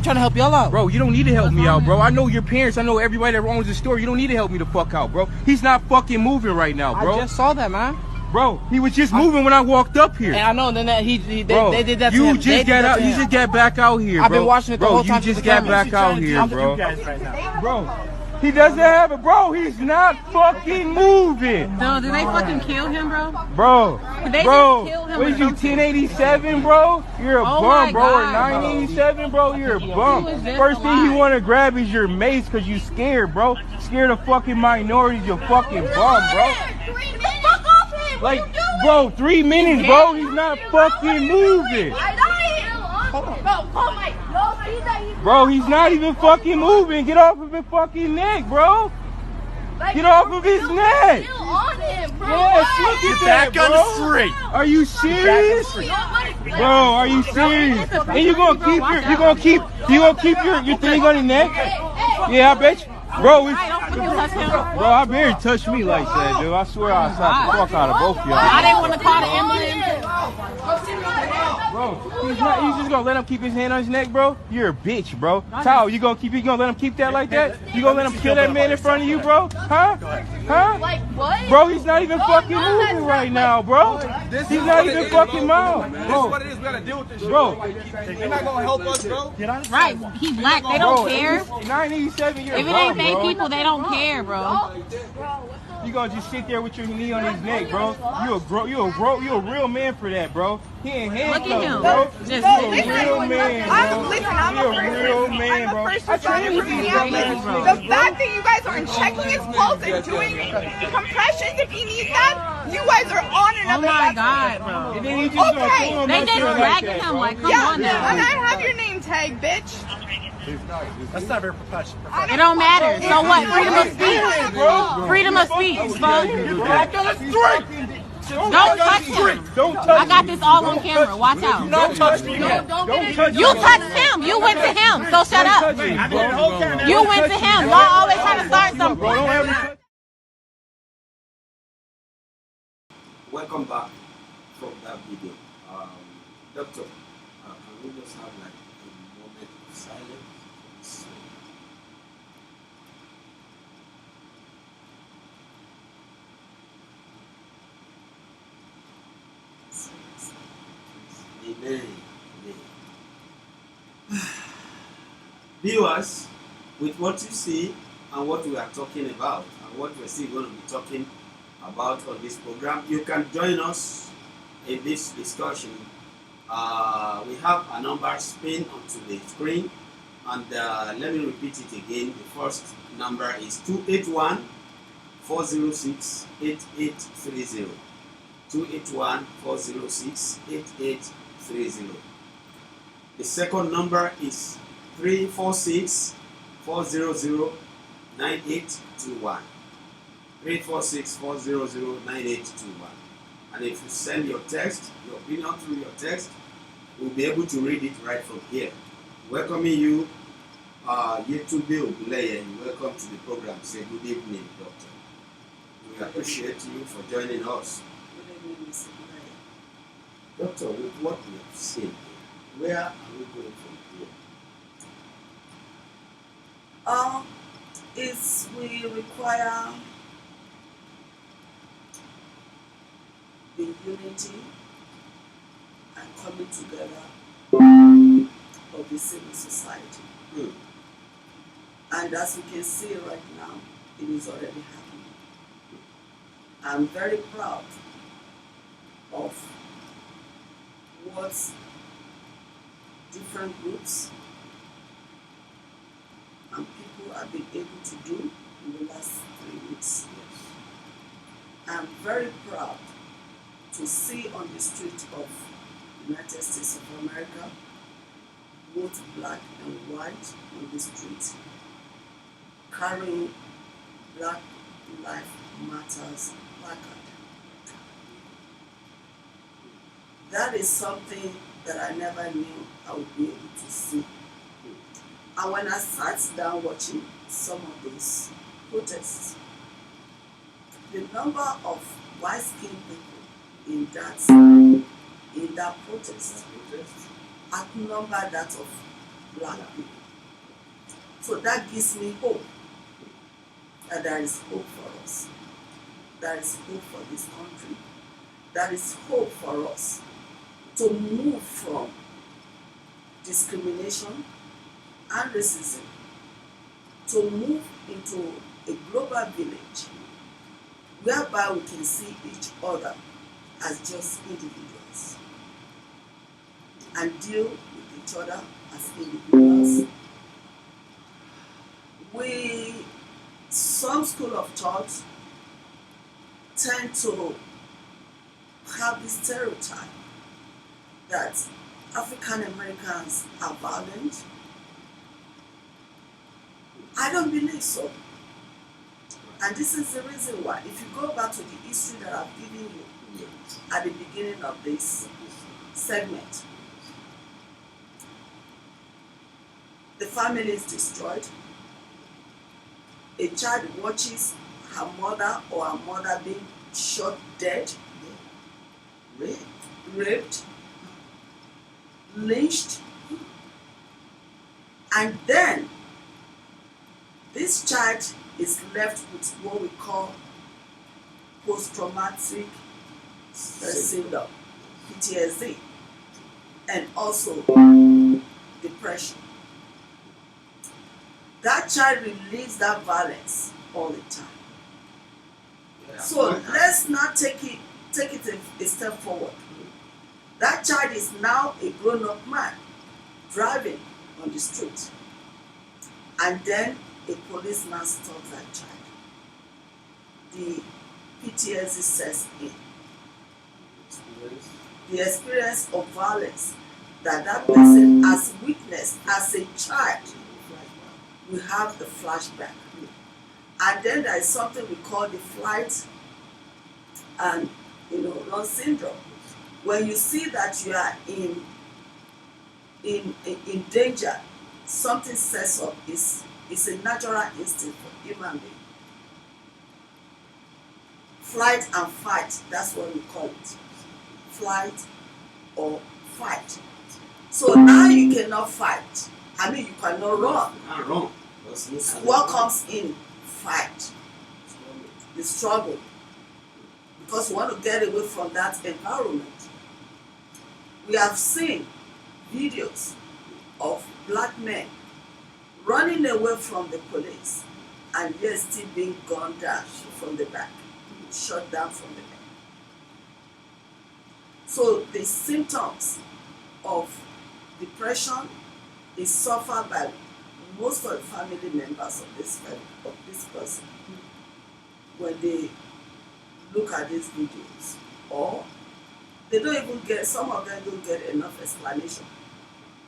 trying to help y'all out. Bro, you don't need to help me out, bro. I know your parents. I know everybody that owns the store. You don't need to help me the fuck out, bro. He's not fucking moving right now, bro. I just saw that, man. Bro, he was just moving when I walked up here. And I know. Then that Bro, they did that to you him. just They did got that out. to You him. just got back out here, bro. I've been watching it the bro, whole time. You just from the got camera. back out here, bro. You guys right now. Bro, he doesn't have it, bro. He's not fucking moving. No, did they fucking kill him, bro? Bro, They bro, just killed him what or is you, something. 1087, bro? You're a Oh bum, my bro. Or God, bro. 987, bro? You're a bum. was just First thing you alive. want to grab is your mace because you scared, bro. Scared of fucking minorities, you fucking bum, bro. Get the fuck off him. Like, What you doing? bro, 3 minutes, bro. He's not fucking moving. I know him. Bro, oh my. No, see that he's Bro, he's not even fucking moving. Get off of his fucking neck, bro. like, Get off of his neck. still on him, bro. Yes, look at Get that, back on bro. the street. Are you serious? Bro, are you serious? And you gonna keep your thing on your neck? Yeah, I bet you. Bro, it's, Don't fucking touch him. bro, I barely touch me like that, dude. I swear I'll slap the fuck out of both of I y'all. didn't want to call the ambulance. Bro, he's just gonna let him keep his hand on his neck, bro? You're a bitch, bro. Tao, you gonna let him keep that like that? You gonna let him kill that man in front of you, bro? Huh? Huh? Like what? Bro, he's not even fucking moving right now, bro. He's not even fucking moving. This is Bro, what it is. We gotta deal with this shit. bro, They're not gonna help us, bro. Right, he black. They bro, don't care. 987, you're If it bum, ain't they bro. people, they don't care, bro. You gonna just sit there with your knee on his neck, bro? You a real man for that, bro. He ain't handcuffed, Look at him. bro. Just You a listen. real man, bro. Listen, I'm You a a real man, bro. first I trained responder with from these Minneapolis. dumbass The fact that you guys aren't checking his pulse and doing compressions if he needs that, you guys are on Oh another my level. God, bro. And then he just gonna Okay. throw him They up just there like dragging that, him bro. like, come Yeah, on and now. I have your name tag, bitch. That's not very professional. It don't matter. So what? Freedom of speech. Freedom of speech, bro. Back on the street. Don't touch him. Don't touch I got me. this all on camera. Watch out. Don't touch me. Don't touch You me. touched him. You went to him. So shut Don't up. touch me, bro. You went to him. Y'all always trying to start Bro, don't something. ever touch. Welcome back from that video. Doctor, can we just have like a moment of silence? Amen. Amen. Viewers, with what you see and what we are talking about and what we're still going to be talking about on this program. You can join us in this discussion. We have a number pinned onto the screen, and let me repeat it again. The first number is 281-406-8830. 281-406-8830. The second number is 346-400-9821. 346-400-9821. And if you send your text, your opinion through your text, we'll be able to read it right from here. Welcoming you, Yetunde Ogunleye, and welcome to the program. Say good evening, Doctor. We appreciate you for joining us. Good evening, Mr. Gulaya. Doctor, with what we have seen, where are we going from here? Is we require the unity and coming together of the civil society. And as we can see right now, it is already happening. I'm very proud of what different groups and people have been able to do in the last 3 weeks. I'm very proud to see on the street of the United States of America, both black and white on the street, carrying Black Lives Matters placard. That is something that I never knew I would be able to see. And when I sat down watching some of those protests, the number of white-skinned people in that protest outnumber that of black people. So that gives me hope that there is hope for us. There is hope for this country. There is hope for us to move from discrimination and racism to move into a global village whereby we can see each other as just individuals and deal with each other as individuals. Some school of thought tend to have this stereotype that African Americans are violent. I don't believe so. And this is the reason why. If you go back to the history that I've given you at the beginning of this segment, the family is destroyed. A child watches her mother or her mother being shot dead, raped, lynched, and then this child is left with what we call post-traumatic syndrome, PTSD, and also depression. That child relieves that violence all the time. So let's not take it a step forward. That child is now a grown-up man driving on the street, and then a policeman stops that child. The PTSD sets in. The experience of violence that person has witnessed as a child, we have the flashback. And then there is something we call the flight and run syndrome. When you see that you are in danger, something sets up. It's a natural instinct for human being. Flight and fight, that's what we call it. Flight or fight. So now you cannot fight. I mean, you cannot run. What comes in? Fight. The struggle. Because you want to get away from that environment. We have seen videos of black men running away from the police and yet still being gunned down from the back. shut down from the head. So the symptoms of depression is suffered by most of the family members of this person when they look at these videos, or they don't even get, some of them don't get enough explanation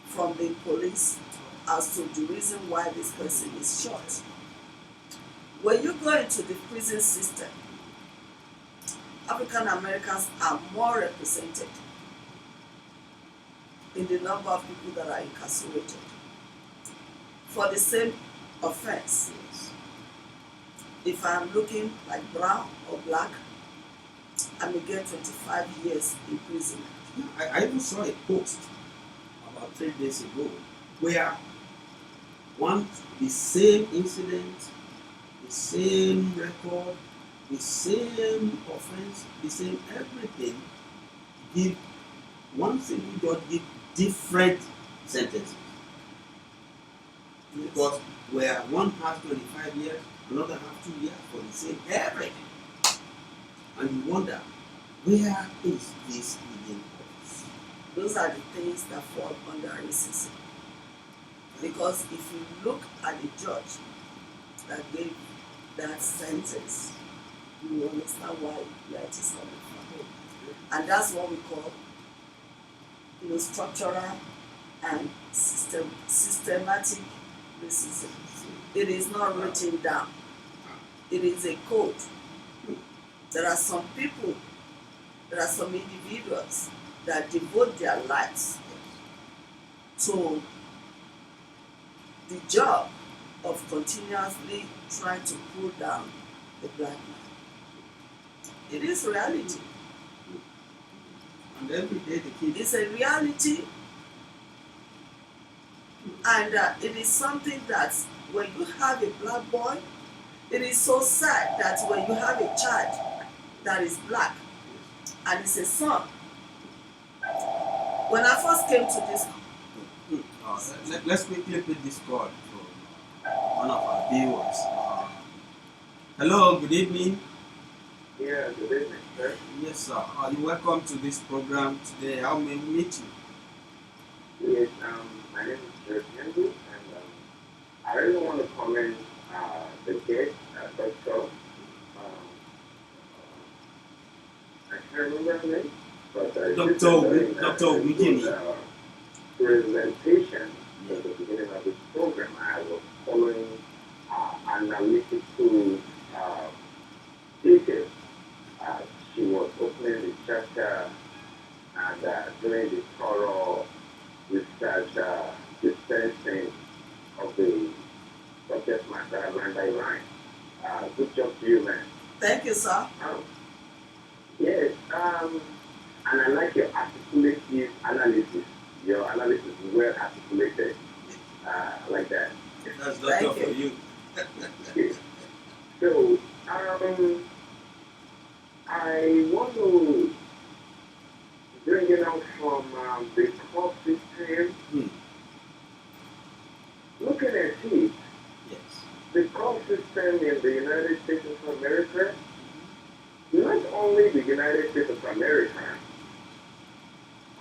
from the police as to the reason why this person is shot. When you go into the prison system, African Americans are more represented in the number of people that are incarcerated for the same offense. If I'm looking like brown or black, I may get 25 years in prison. I even saw a post about 3 days ago where the same incident, the same record, the same offense, the same everything, give one single judge give different sentences. Yes. Because where one has 25 years, another has 2 years for the same everything. And you wonder, where is this leading us? Those are the things that fall under racism. Because if you look at the judge that gave that sentence, you will understand why it is coming from. And that's what we call, structural and systematic racism. It is not written down. It is a code. There are some people, there are some individuals that devote their lives to the job of continuously trying to pull down the black man. It is reality. And every day the kids. It's a reality, and it is something that when you have a black boy, it is so sad that when you have a child that is black and it's a son. When I first came to this, let's quickly put this call for one of our viewers. Hello, good evening. Yeah, good evening, sir. Yes, sir. You're welcome to this program today. How may we meet you? Yes, my name is George Henry, and I really want to comment the guest, Dr. I can't remember her name, but Dr. Ogunjimi. Presentation at the beginning of this program. I was following analytical details. She was opening the chapter and doing the thorough research dispensing of the subject matter line by line. Good job to you, man. thank you, sir. Yes, and I like your articulative analysis. Your analysis is well articulated. Like that. That's doctor for you. Yes. So, I want to bring it out from the court system. Looking at it, Yes. the court system in the United States of America, not only the United States of America,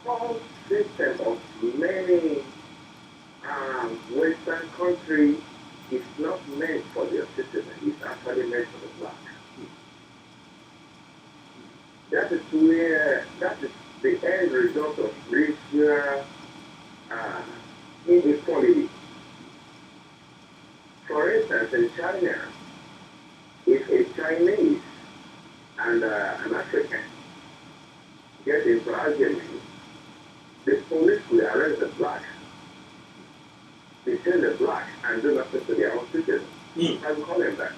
court system of many Western countries is not meant for their citizens. It's actually meant for the black. That is the end result of racial inequality. For instance, in China, if a Chinese and an African get into argument, the police will arrest the black. They tell the black and do nothing to their own citizens. I will call them that.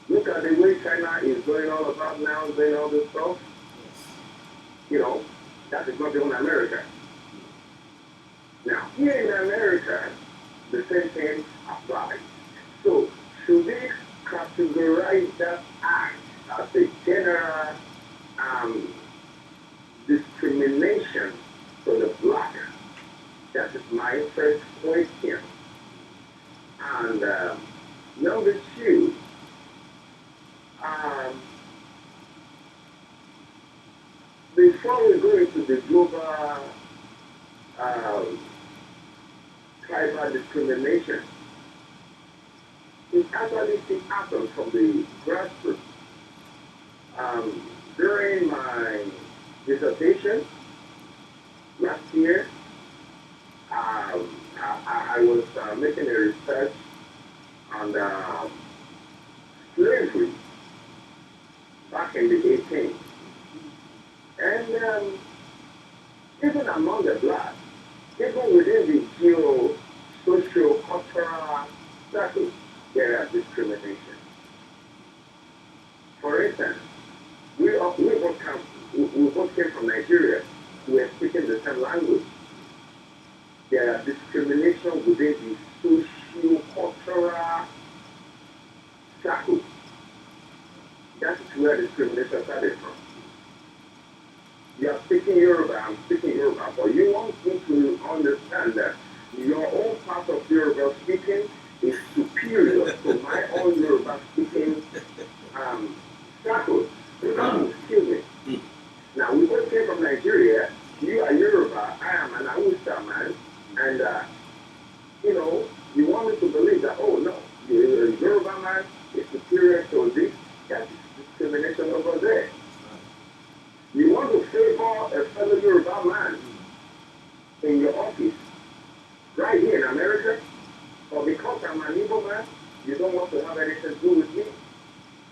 Look at the way China is going all about now, doing all this stuff. That is not even America. Now, here in America, the same thing applies. So, should we categorize that act as a general discrimination for the black? That is my first question. And number two, before we go into the global tribal discrimination, it actually still happens from the grassroots. During my dissertation last year, I was making a research on slavery back in the 18th. And even among the blacks, even within the socio-cultural circles, there are discrimination. For instance, we both came from Nigeria. We are speaking the same language. There are discrimination within the socio-cultural circle. That is where discrimination started from. You are speaking Yoruba, I'm speaking Yoruba, but you want me to understand that your own part of Yoruba speaking is superior to my own Yoruba speaking circle. Excuse me. Now, we both came from Nigeria. You are Yoruba, I am an Hausa man, and, you want me to believe that, oh, no, the Yoruba man is superior to this. That is discrimination over there. You want to favor a fellow Yoruba man in your office, right here in America, or because I'm an Igbo man, you don't want to have anything to do with me.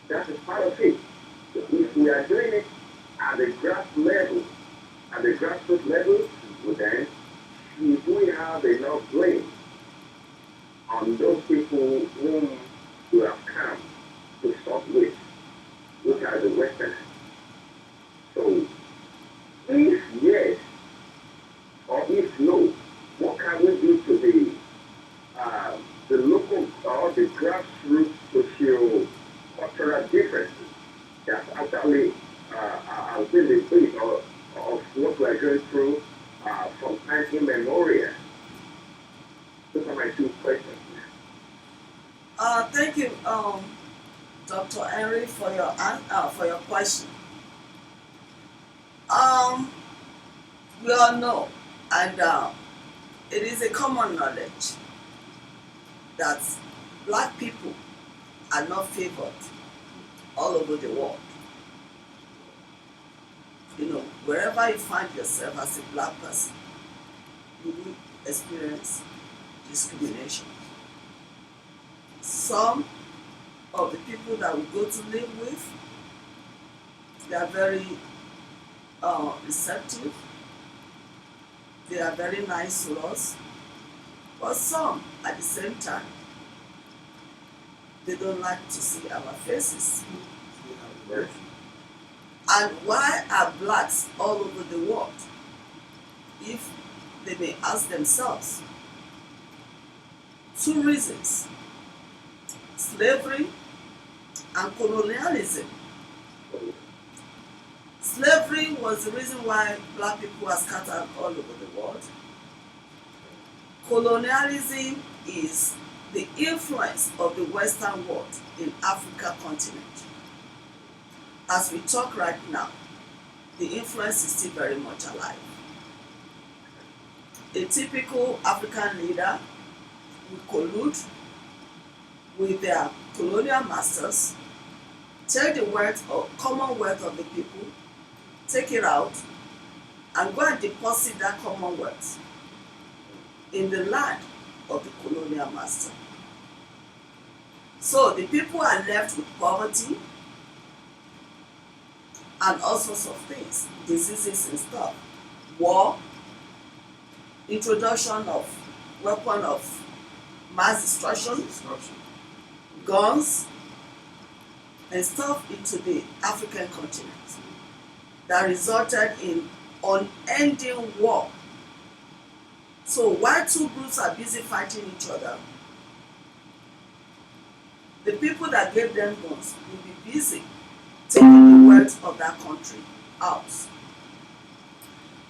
That is part of it. If we are doing it at the grassroots level, well then, if we have enough blame on those people whom we have come to stop with, which are the Westerners. So, if yes, or if no, what can we do to the local or the grassroots socio-cultural differences that's actually been the base of what we are going through from time immemorial? Those are my two questions. Thank you, Dr. Henry, for your question. We all know, and it is a common knowledge that black people are not favored all over the world. Wherever you find yourself as a black person, you will experience discrimination. Some of the people that we go to live with, they are very receptive. They are very nice to us. But some, at the same time, they don't like to see our faces. And why are blacks all over the world? If they may ask themselves, two reasons: slavery and colonialism. Slavery was the reason why black people are scattered all over the world. Colonialism is the influence of the Western world in Africa continent. As we talk right now, the influence is still very much alive. A typical African leader will collude with their colonial masters, take the wealth or commonwealth of the people, take it out, and go and deposit that commonwealth in the land of the colonial master. So the people are left with poverty and all sorts of things, diseases and stuff, war, introduction of weapon of mass destruction, guns, and stuff into the African continent that resulted in unending war. So while two groups are busy fighting each other, the people that gave them guns will be busy taking the wealth of that country out.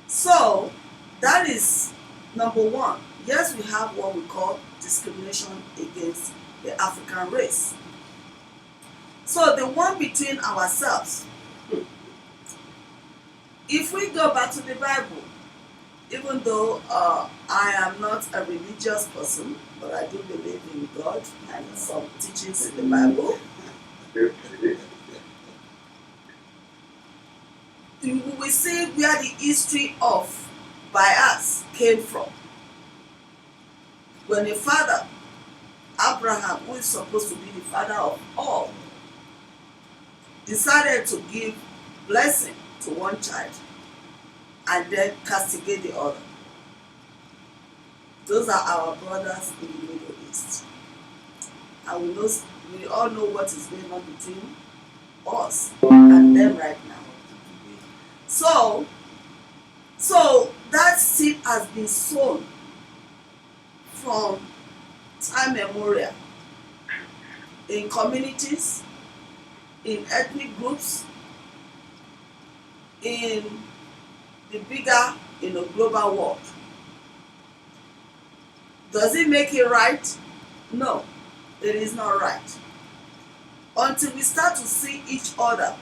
So that is number one. Yes, we have what we call discrimination against the African race. So the one between ourselves, If we go back to the Bible, even though I am not a religious person, but I do believe in God and some teachings in the Bible, we see where the history of bias came from. When a father, Abraham, who is supposed to be the father of all, decided to give blessing to one child and then castigate the other. Those are our brothers in the Middle East. And we all know what is going on between us and them right now. So that seed has been sown from time memorial in communities, in ethnic groups, in the bigger, global world. Does it make it right? No, it is not right. Until we start to see each other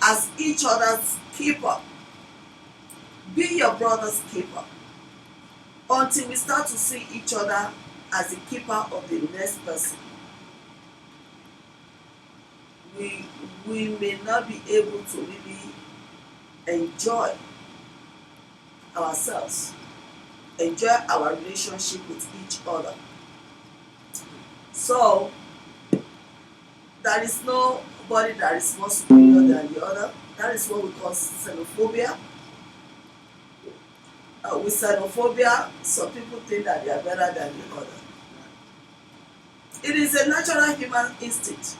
as each other's keeper. Be your brother's keeper. Until we start to see each other as the keeper of the next person, we may not be able to really enjoy ourselves, enjoy our relationship with each other. So there is nobody that is more superior than the other. That is what we call xenophobia. With xenophobia, some people think that they are better than the other. It is a natural human instinct.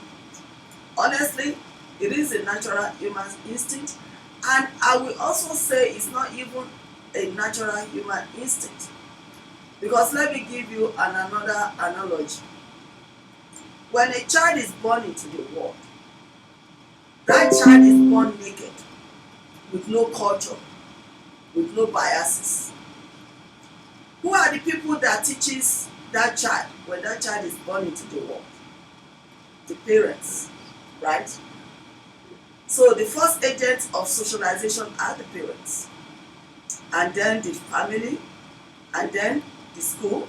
Honestly, it is a natural human instinct. And I will also say it's not even a natural human instinct. Because let me give you another analogy. When a child is born into the world, that child is born naked, with no culture, with no biases. Who are the people that teaches that child when that child is born into the world? The parents, right? So the first agents of socialization are the parents, and then the family, and then the school,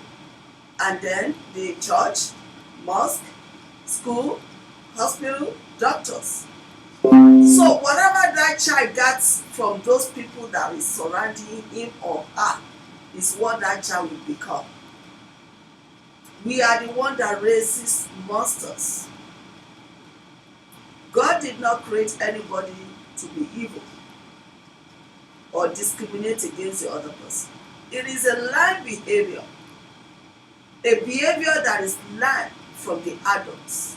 and then the church, mosque, school, hospital, doctors. So whatever that child gets from those people that is surrounding him or her is what that child will become. We are the one that raises monsters. God did not create anybody to be evil or discriminate against the other person. It is a learned behavior. A behavior that is learned from the adults.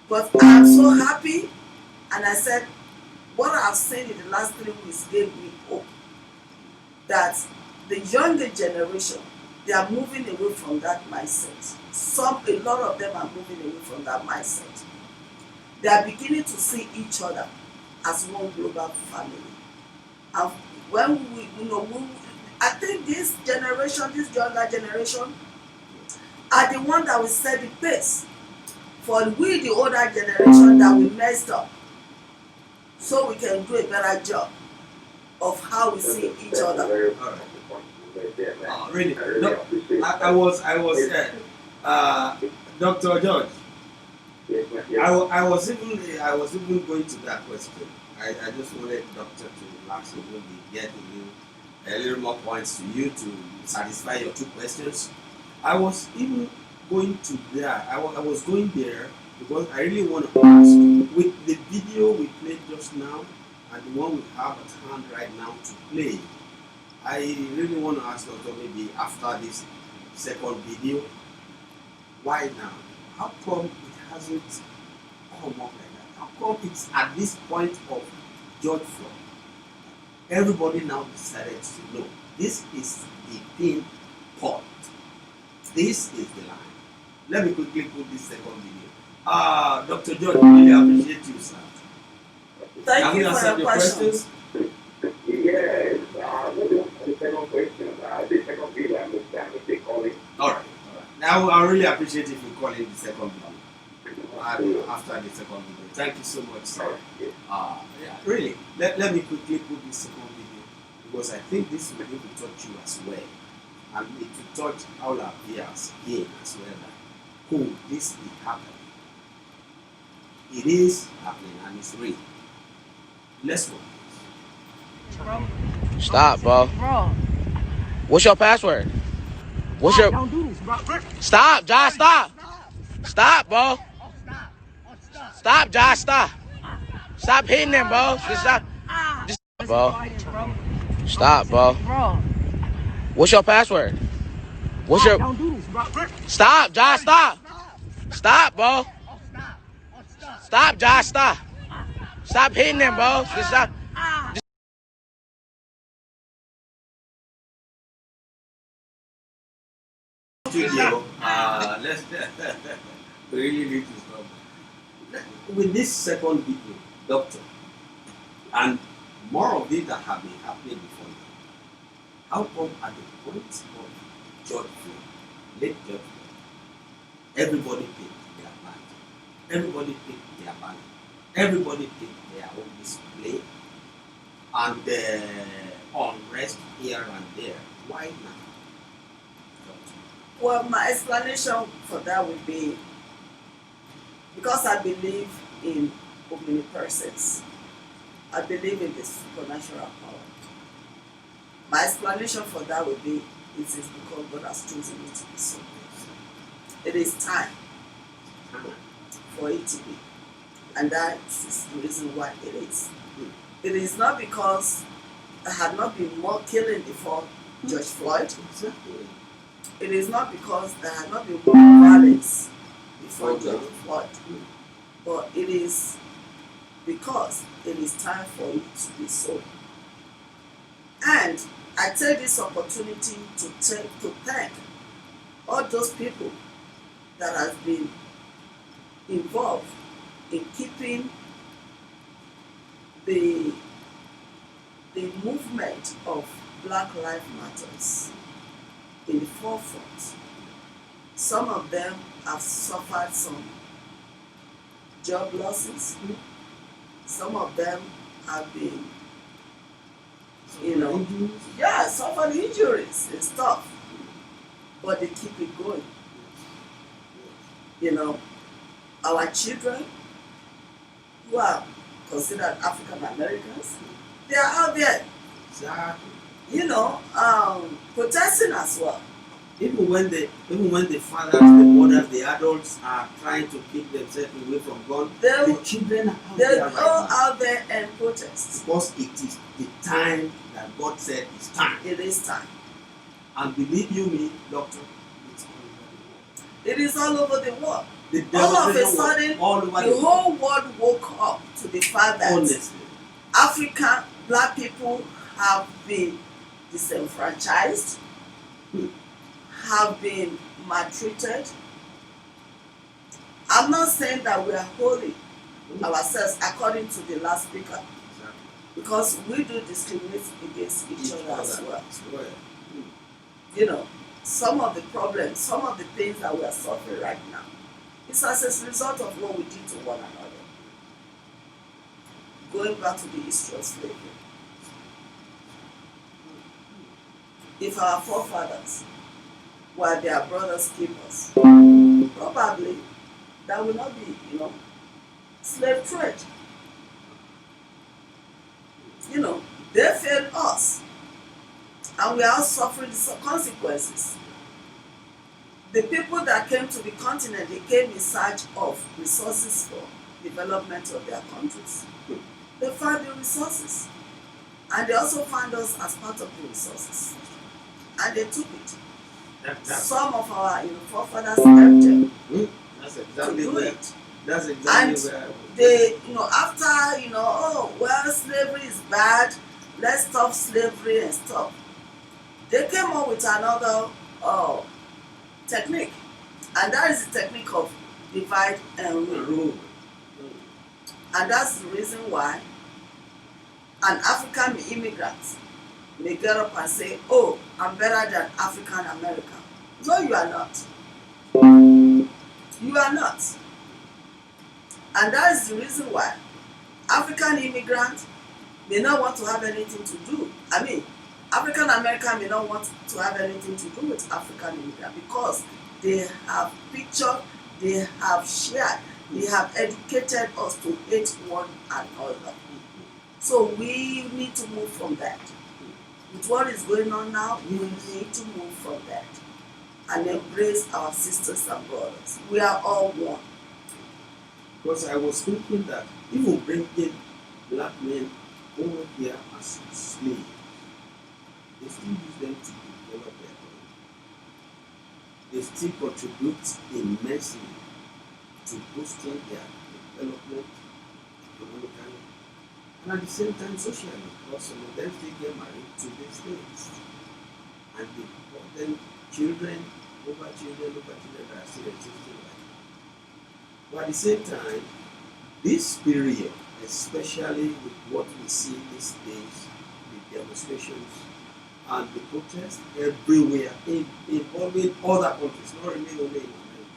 But I am so happy, and I said, what I have seen in the last 3 weeks gave me hope that the younger generation, they are moving away from that mindset. A lot of them are moving away from that mindset. They are beginning to see each other as one global family. And when I think this generation, this younger generation, are the one that will set the pace for we, the older generation, that we messed up, so we can do a better job of how we see each other. Really? No, I was Dr. George. I was even going to that question. I just wanted Doctor to actually get a little more points to you to satisfy your 2 questions. I was even going to there. I was going there because I really want to ask, with the video we played just now and the one we have at hand right now to play, I really want to ask Doctor, maybe after this second video, why now? How come it hasn't come up like that? How come it's at this point of judge floor? Everybody now decided to know this is the pin point. This is the line. Let me quickly put this second video. Dr. George, really appreciate you, sir. Thank you for your questions. Yes, the second question. The second video, I understand if they call it. All right. Now, I really appreciate if you call it the second video. after the second video. Thank you so much, sir. Really, let me quickly put this second video because I think this will be to touch you as well. And it will touch all our peers again as well. That, this is happening. It is happening and it's real. Let's go. Stop, bro. What's your password? What's your... Don't do this, bro. Stop, Josh, stop. Stop, bro. Stop, Josh, stop. Stop hitting him, bro. Just stop. Just stop, bro. Stop, bro. What's your password? What's your... Don't do this, bro. Stop, Josh, stop. Stop, bro. Stop, Josh, stop. Stop hitting him, bro. Just stop. Studio, let's we really need to stop. With this second video, doctor, and more of it that have been happening before now, how come at the point of judgment, late judgment, everybody picked their band, everybody picked their band, everybody picked their own display, and unrest here and there? Why now? Well, my explanation for that would be because I believe in omnipresence. I believe in the supernatural power. My explanation for that would be it is because God has chosen it to be so. It is time for it to be. And that is the reason why it is. It is not because there had not been more killing before George Floyd. It is not because there had not been more violence before George Floyd. But it is because it is time for it to be so. And I take this opportunity to thank all those people that have been involved in keeping the movement of Black Lives Matters in the forefront. Some of them have suffered some job losses. Some of them have been, suffered injuries and stuff. But they keep it going. Our children who are considered African Americans, they are out there. Exactly. Protesting as well. Even when the fathers, the mothers, the adults are trying to keep themselves away from God, the children are out there. They'll go out there and protest. Because it is the time that God said is time. It is time. And believe you me, doctor, it's all over the world. It is all over the world. All of a sudden, the whole world woke up to the fact that honestly, African Black people have been disenfranchised, have been maltreated. I'm not saying that we are holy ourselves according to the last speaker, because we do discriminate against each other as well. Some of the problems, some of the things that we are suffering right now, it's as a result of what we did to one another. Going back to the history of slavery. If our forefathers were their brothers' keepers, probably that will not be, slave trade. They failed us, and we are suffering the consequences. The people that came to the continent, they came in search of resources for development of their countries. They found the resources, and they also found us as part of the resources, and they took it. Some of our forefathers helped them. That's exactly to do where. it. That's exactly And where. they, after, slavery is bad, let's stop slavery and stuff. They came up with another technique, and that is the technique of divide and rule. And that's the reason why an African immigrant may get up and say, "Oh, I'm better than African American." No, you are not. You are not. And that is the reason why African immigrants may not want to have anything to do. I mean, African American may not want to have anything to do with African immigrants because they have pictured, they have shared, they have educated us to hate one another. So we need to move from that. With what is going on now, we need to move from that and embrace our sisters and brothers. We are all one. Because I was thinking that even bringing black men over here as slaves, they still use them to develop their own. They still contribute immensely to boosting their development economically and at the same time socially, because some of them still get married to the slaves and they brought them children that are still existing like that. But at the same time, this period, especially with what we see these days, the demonstrations and the protests everywhere, involving other countries, not really only in America,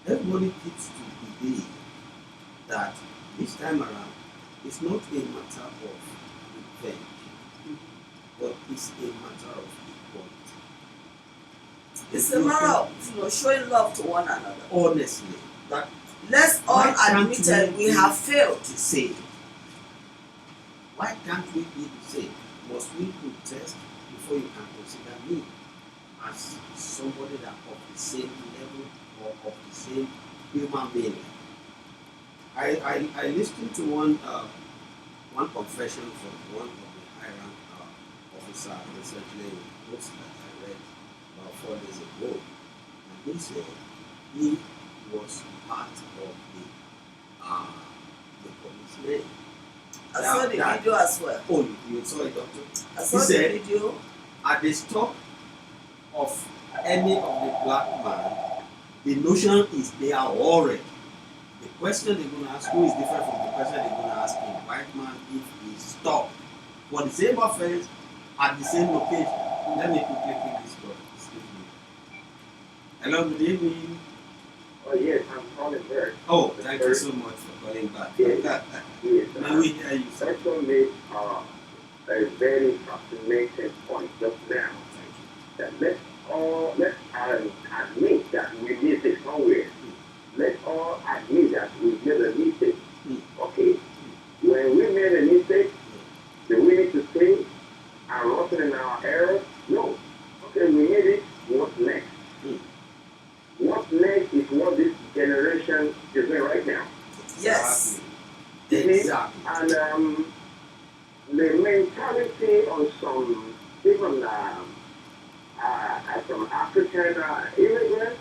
everybody keeps to believe that this time around, it's not a matter of revenge, but it's a matter of equality. It's a matter of showing love to one another. Honestly, that let's all admit that we have failed. The same. Why can't we be the same? Must we protest before you can consider me as somebody that of the same level or of the same human being? I listened to one confession from one of the high rank officer recently in a post that I read about 4 days ago, and he said he was part of the police. I saw the video as well. Oh, you saw it, doctor? I saw the video. At the stop of any of the black man, the notion is they are already. The question they're going to ask you is different from the question they're going to ask a white man if he stopped for the same offense at the same location. Let me quickly pick this call. Excuse me. Hello, good evening. Oh, yes, I'm calling back. Oh, thank you so much for calling back. Yes. May we hear you, sir? That made a very fascinating point just now. That let's admit that we missed it somewhere. Let's all admit that we made a mistake. Okay. When we made a mistake, do we need to stay and rotting in our errors? No. Okay, we made it. What's next? What's next is what this generation is doing right now. Yes. Exactly. And the mentality on some even some African immigrants,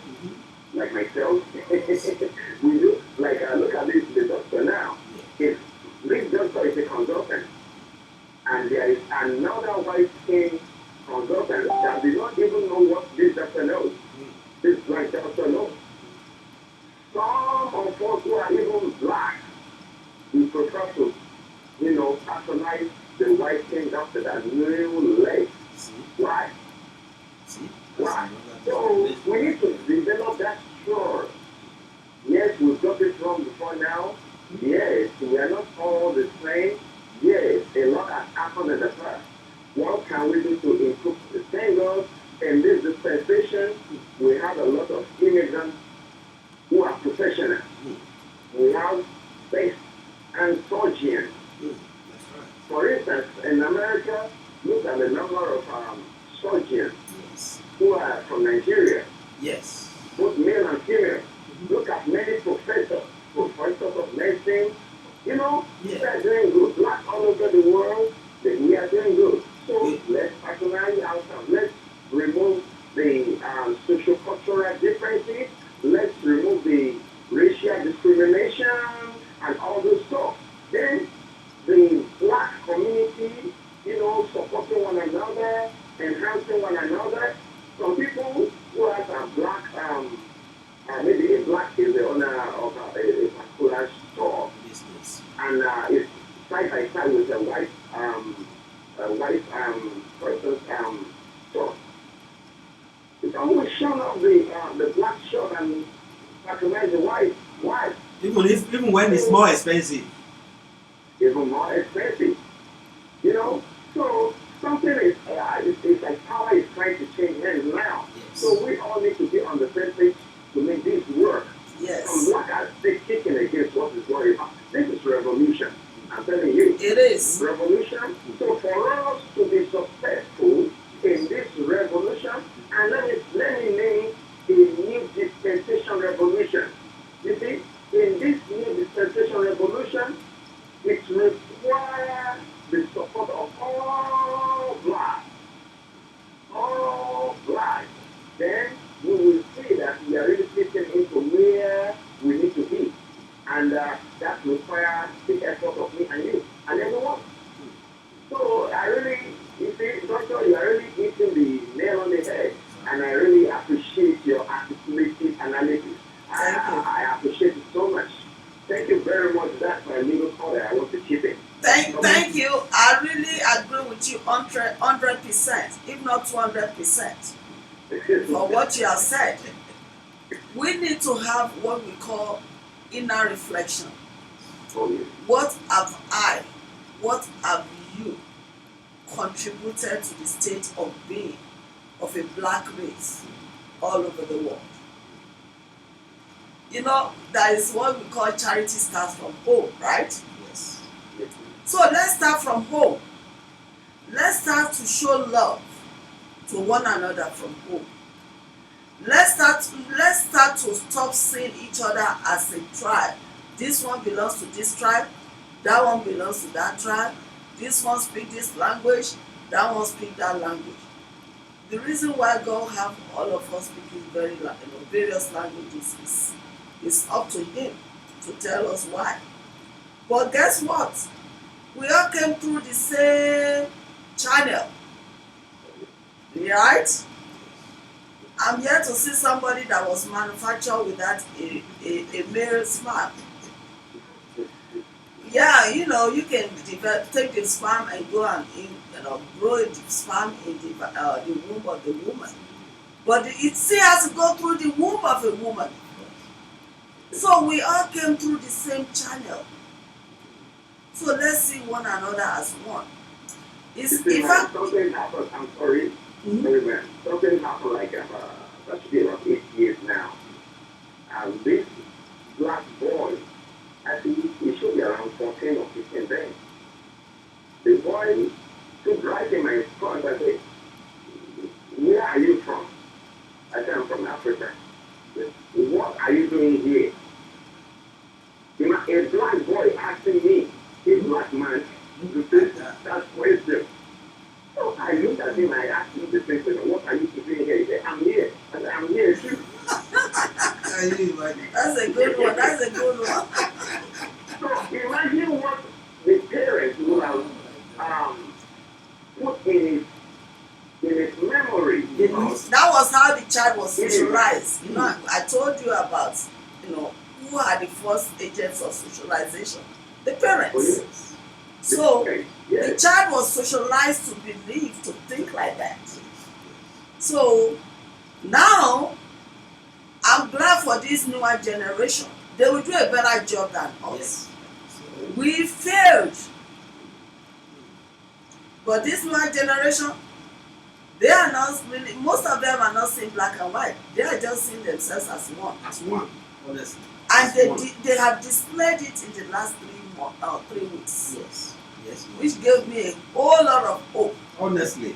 like myself, we do like look at the doctor now. If this doctor is a consultant, and there is another white skin consultant that did not even know what this doctor knows. This black doctor knows. Some of us who are even black, we prefer to, patronize the white skin doctor that knew less. Why? Why? So we need to develop that trust. Yes, we've got it wrong before now. Yes, we are not all the same. Yes, a lot has happened in the past. What can we do to improve the things? In this dispensation, we have a lot of immigrants who are professionals. We have space and surgeons. For instance, in America, look at the number of surgeons who are from Nigeria. Yes. Both male and female. Look at many professors of medicine. They are doing good. Black all over the world, we are doing good. So let's patronize ourselves. Let's remove the socio-cultural differences. Let's remove the racial discrimination and all this stuff. Then the black community, supporting one another, enhancing one another. Some people who have a black, maybe a black is the owner of a particular store, and it's side by side with a white person's store. It's almost shown up the black shirt and patronize the white. Why? Even when it's more expensive. Even more expensive. You know, so something is it's like power is trying to change hands now. Yes. So we all need to be on the same page to make this work. Yes. Some black are still kicking against what is going on. This is revolution. I'm telling you. It is. Revolution. So for us to be successful in this revolution, and let me name a new dispensation revolution. You see, in this new dispensation revolution, it requires the support of all black. All black. Then we will see that we are really fitting into where we need to be. And that requires the effort of me and you and everyone. So I really, you see, Doctor, you are really hitting the nail on the head. And I really appreciate your articulated analysis. I appreciate it so much. Thank you very much. That's my little thought that I want to chip in. Thank you. I really agree with you 100%, if not 200%, for what you have said. We need to have what we call inner reflection. Oh, yes. What have you contributed to the state of being of a black race all over the world? You know, that is what we call charity starts from home, right? Yes. So let's start from home. Let's start to show love to one another from home. Let's start to stop seeing each other as a tribe. This one belongs to this tribe, that one belongs to that tribe, this one speaks this language, that one speaks that language. The reason why God have all of us speaking various languages is up to Him to tell us why. But guess what? We all came through the same channel, right? I'm yet to see somebody that was manufactured without a male sperm. Yeah, you know, you can take the sperm and go and grow the sperm in the womb of the woman. But it still has to go through the womb of a woman. So we all came through the same channel. So let's see one another as one. Something happened, I'm sorry, something happened like that should be about 8 years now. And this black boy, I think he should be around 14 or 15 then. The boy took right in my front and said, "Where are you from?" I said, "I'm from Africa." "What are you doing here?" A black boy asking me, a black man, to say that question. So I looked at him, I asked him the same question, "What are you doing here?" He said, "I'm here." I said, "I'm here too." That's a good one. That's a good one. So imagine what the parents would have put in his memory. That was how the child was socialized. You know, I told you about, who are the first agents of socialization? The parents. Oh, yes. So Yes. the child was socialized to believe, to think like that. So now, I'm glad for this newer generation. They will do a better job than us. Yes. We failed. But this newer generation, they are not really, most of them are not seeing black and white. They are just seeing themselves as one. As one, honestly. And they have displayed it in the last 3 weeks. Yes. Yes. Which gave me a whole lot of hope. Honestly.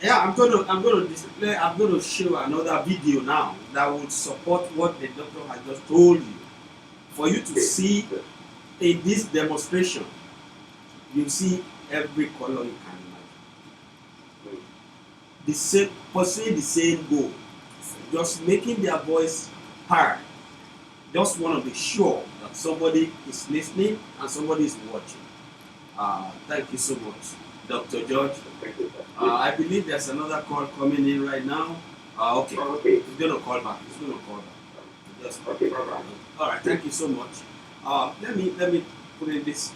Yeah, I'm going to show another video now that would support what the doctor has just told you. For you to see in this demonstration, you see every color you can imagine. Pursuing the same goal. Just making their voice heard. Just want to be sure that somebody is listening and somebody is watching. Thank you so much, Dr. George. I believe there's another call coming in right now. Okay. He's going to call back. Just, Okay, bye-bye. all right, thank you so much. Let me put in this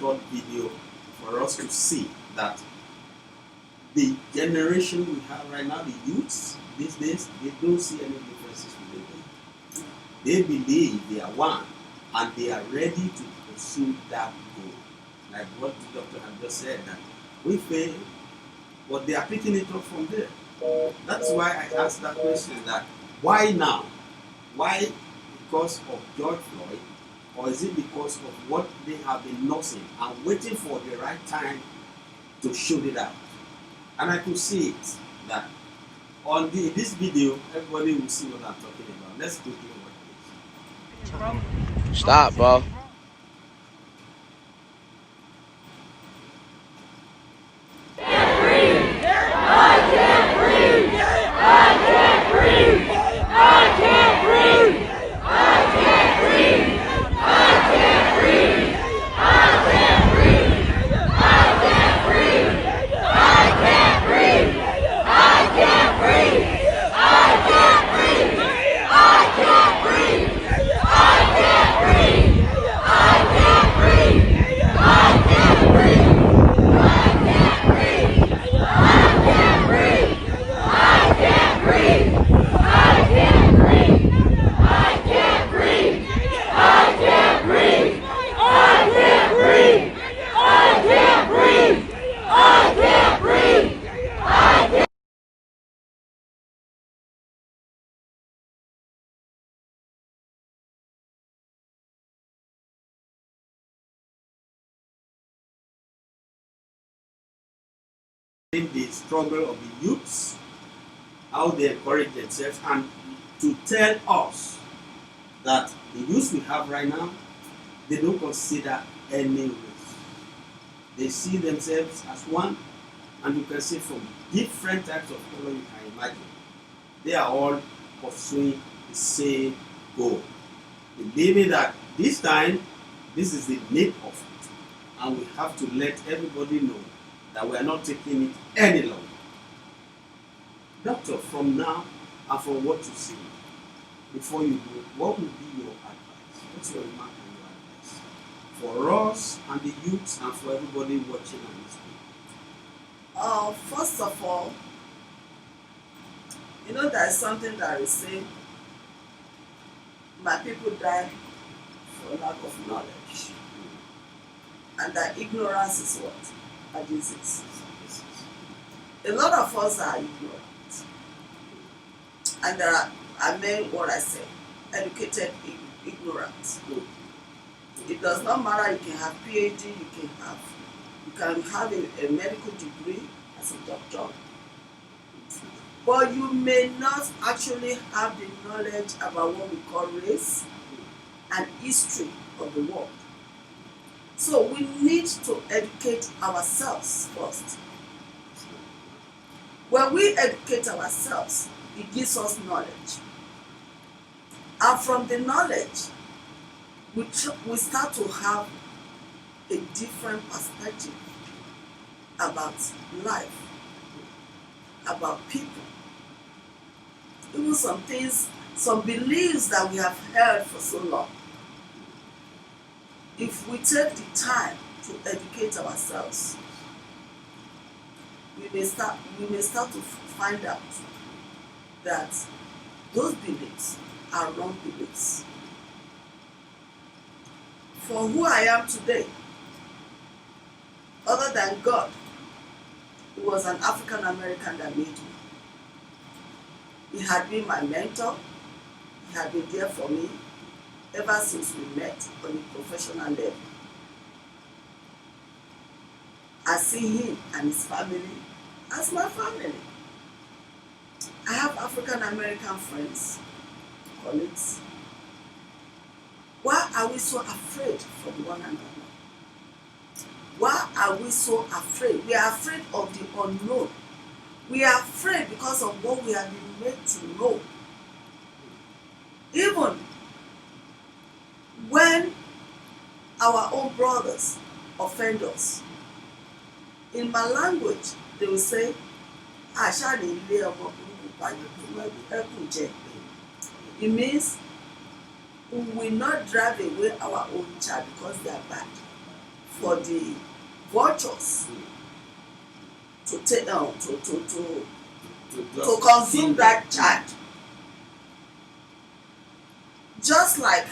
third video for us to see that the generation we have right now, the youths these days, they don't see any differences with them. they believe they are one, and they are ready to pursue that goal. Like what the doctor had just said, that we fail, but they are picking it up from there. That's why I asked that question, that why now? Why because of George Floyd, or is it because of what they have been nursing and waiting for the right time to shoot it out? And I could see it, that on this video, everybody will see what I'm talking about. Let's quickly watch this. Stop, bro. In the struggle of the youths, how they encourage themselves, and to tell us that the youth we have right now, they don't consider any race. They see themselves as one, and you can see from different types of color you can imagine. They are all pursuing the same goal, believing that this time, this is the need of it, and we have to let everybody know that we are not taking it any longer. Doctor, from now and from what you see, before you go, what would be your advice? What's your remark and your advice for us and the youths and for everybody watching and listening? First of all, you know, there is something that is saying, my people die for lack of knowledge, and that ignorance is what? A disease. A lot of us are ignorant, and there are, I mean what I say, educated ignorance. It does not matter. You can have PhD, you can have a medical degree as a doctor, but you may not actually have the knowledge about what we call race and history of the world. So we need to educate ourselves first. When we educate ourselves, it gives us knowledge. And from the knowledge, we start to have a different perspective about life, about people. Even some things, some beliefs that we have held for so long. If we take the time to educate ourselves, we may start to find out that those beliefs are wrong beliefs. For who I am today, other than God, it was an African American that made me. He had been my mentor. He had been there for me ever since we met on a professional level. I see him and his family as my family. I have African American friends, colleagues. Why are we so afraid from one another? Why are we so afraid? We are afraid of the unknown. We are afraid because of what we have been made to know. Even when our own brothers offend us, in my language, they will say, it means we will not drive away our own child because they are bad. For the vultures to take to consume that child. Just like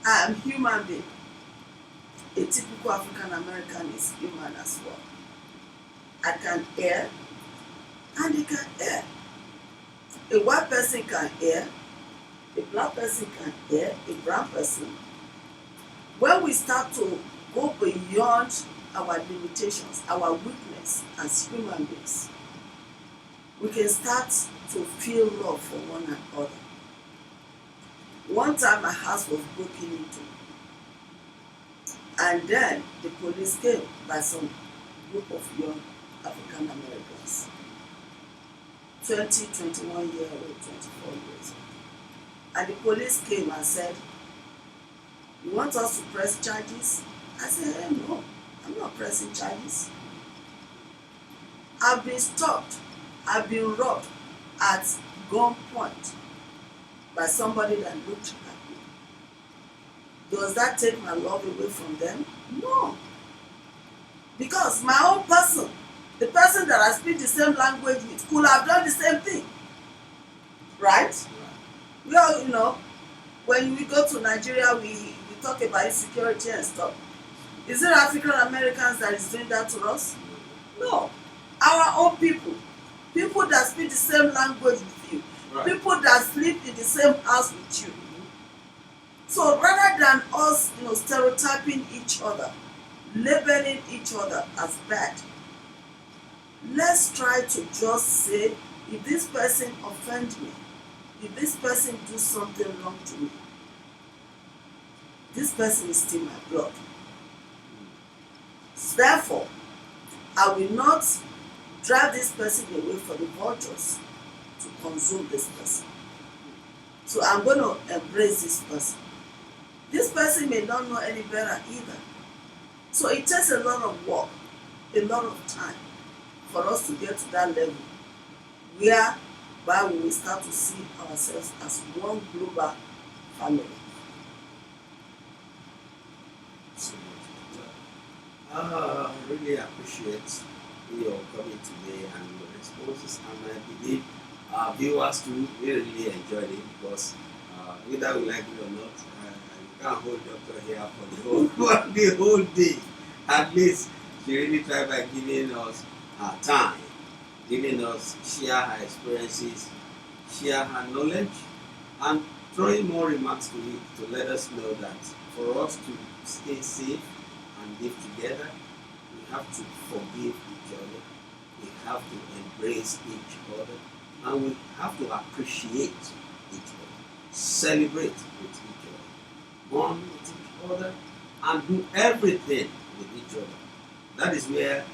I am human being, a typical African American is human as well. I can err and they can err. A white person can err, a black person can err, a brown person. When we start to go beyond our limitations, our weakness as human beings, we can start to feel love for one another. One time my house was broken into, and then the police came by some group of young African Americans, 20, 21 years old, 24 years old. And the police came and said, "You want us to press charges?" I said, "No, I'm not pressing charges. I've been stopped, I've been robbed at gunpoint by somebody that looked at me. Does that take my love away from them? No. Because my own person, the person that I speak the same language with, could have done the same thing. Right? We all, when we go to Nigeria, we talk about insecurity and stuff. Is it African Americans that is doing that to us? No. Our own people that speak the same language with you, right. People that sleep in the same house with you. So rather than us, stereotyping each other, labeling each other as bad, let's try to just say, if this person offends me, if this person do something wrong to me, this person is still my blood. Therefore, I will not drive this person away for the vultures to consume this person. So I'm going to embrace this person. This person may not know any better either. So it takes a lot of work, a lot of time for us to get to that level whereby we will start to see ourselves as one global family. I really appreciate your coming today and your responses, and I believe our viewers too really enjoyed it, because whether we like it or not, you can't hold Doctor here for the whole day. At least she really tried by giving us her time, giving us share her experiences, share her knowledge, and throwing more remarks to it to let us know that for us to stay safe and live together, we have to forgive each other, we have to embrace each other, and we have to appreciate each other, celebrate with each other, bond with each other, and do everything with each other. That is where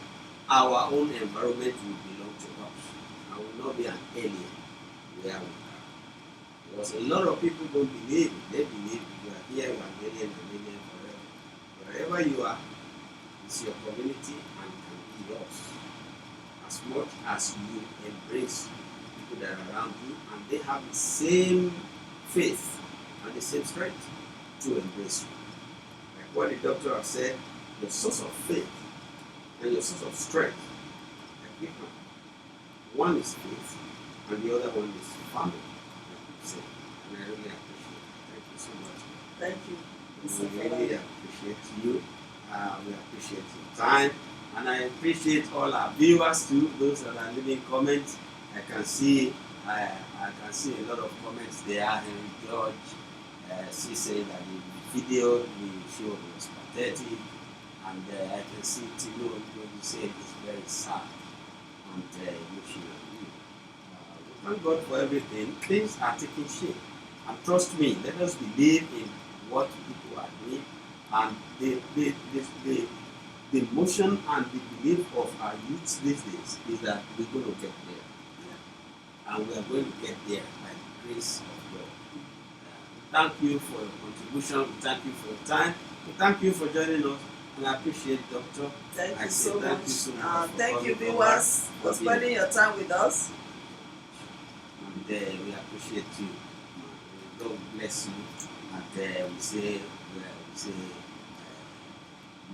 our own environment will belong to us. I will not be an alien where we are. Because a lot of people don't believe it. They believe you are here, you are an alien forever. Wherever you are, it's your community and can be yours. As much as you embrace people that are around you and they have the same faith and the same strength to embrace you. Like what the doctor has said, your source of faith and your source of strength are different. One is faith and the other one is family. And I really appreciate it. Thank you so much. Thank you. We really appreciate you. We appreciate your time. And I appreciate all our viewers too, those that are leaving comments. I can see a lot of comments there. Henry George, she said that the video we showed was pathetic. And I can see Tilo, you said it's very sad. And wishing you. Thank God for everything. Things are taking shape. And trust me, let us believe in what people are doing. And the motion and the belief of our youth these days is that we're going to get there. Yeah. And we are going to get there by the grace of God. Thank you for your contribution. We thank you for your time. We thank you for joining us. And I appreciate Doctor. Thank you so much. Thank you, viewers, for spending your time with us. And we appreciate you. God bless you. And we say,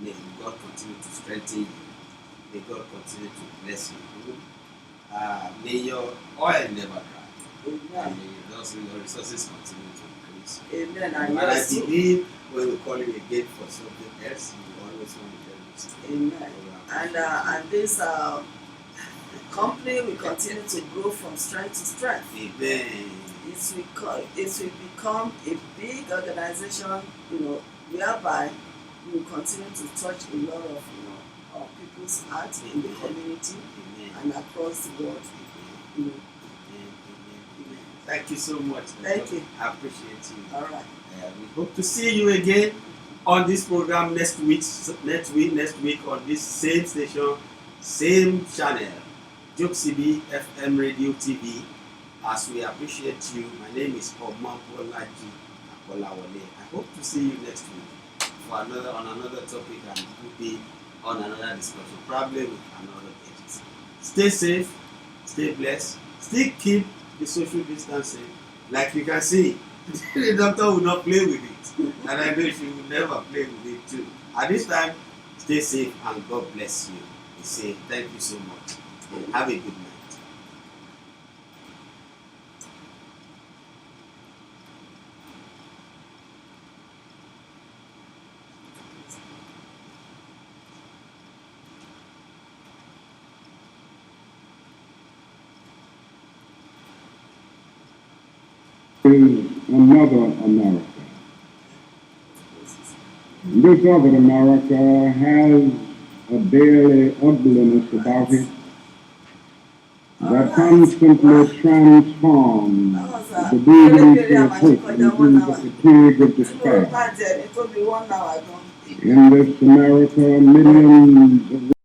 may God continue to strengthen you. May God continue to bless you. May your oil never dry. Amen. Thus your resources continue to increase. Amen. And I believe when we call you again for something else, you always want to tell us. Amen. And this company will continue to grow from strength to strength. Amen. It will become a big organization, whereby we will continue to touch a lot of people's hearts in the community and across the world. Amen. Thank you so much. Thank you. I appreciate you. All right. We hope to see you again on this program next week on this same station, same channel, Jokesibi FM Radio TV. As we appreciate you, my name is Omapolaji Akolawole. I hope to see you next week for on another topic and could be on another discussion, probably with another guest. Stay safe, stay blessed, still keep the social distancing. Like you can see, the doctor will not play with it, and I know she will never play with it too. At this time, stay safe and God bless you. We say thank you so much and have a good night. Is another America. This other America has a daily ugliness about it that constantly transforms the brilliancy of hope into the fatigue of despair. In this America, millions of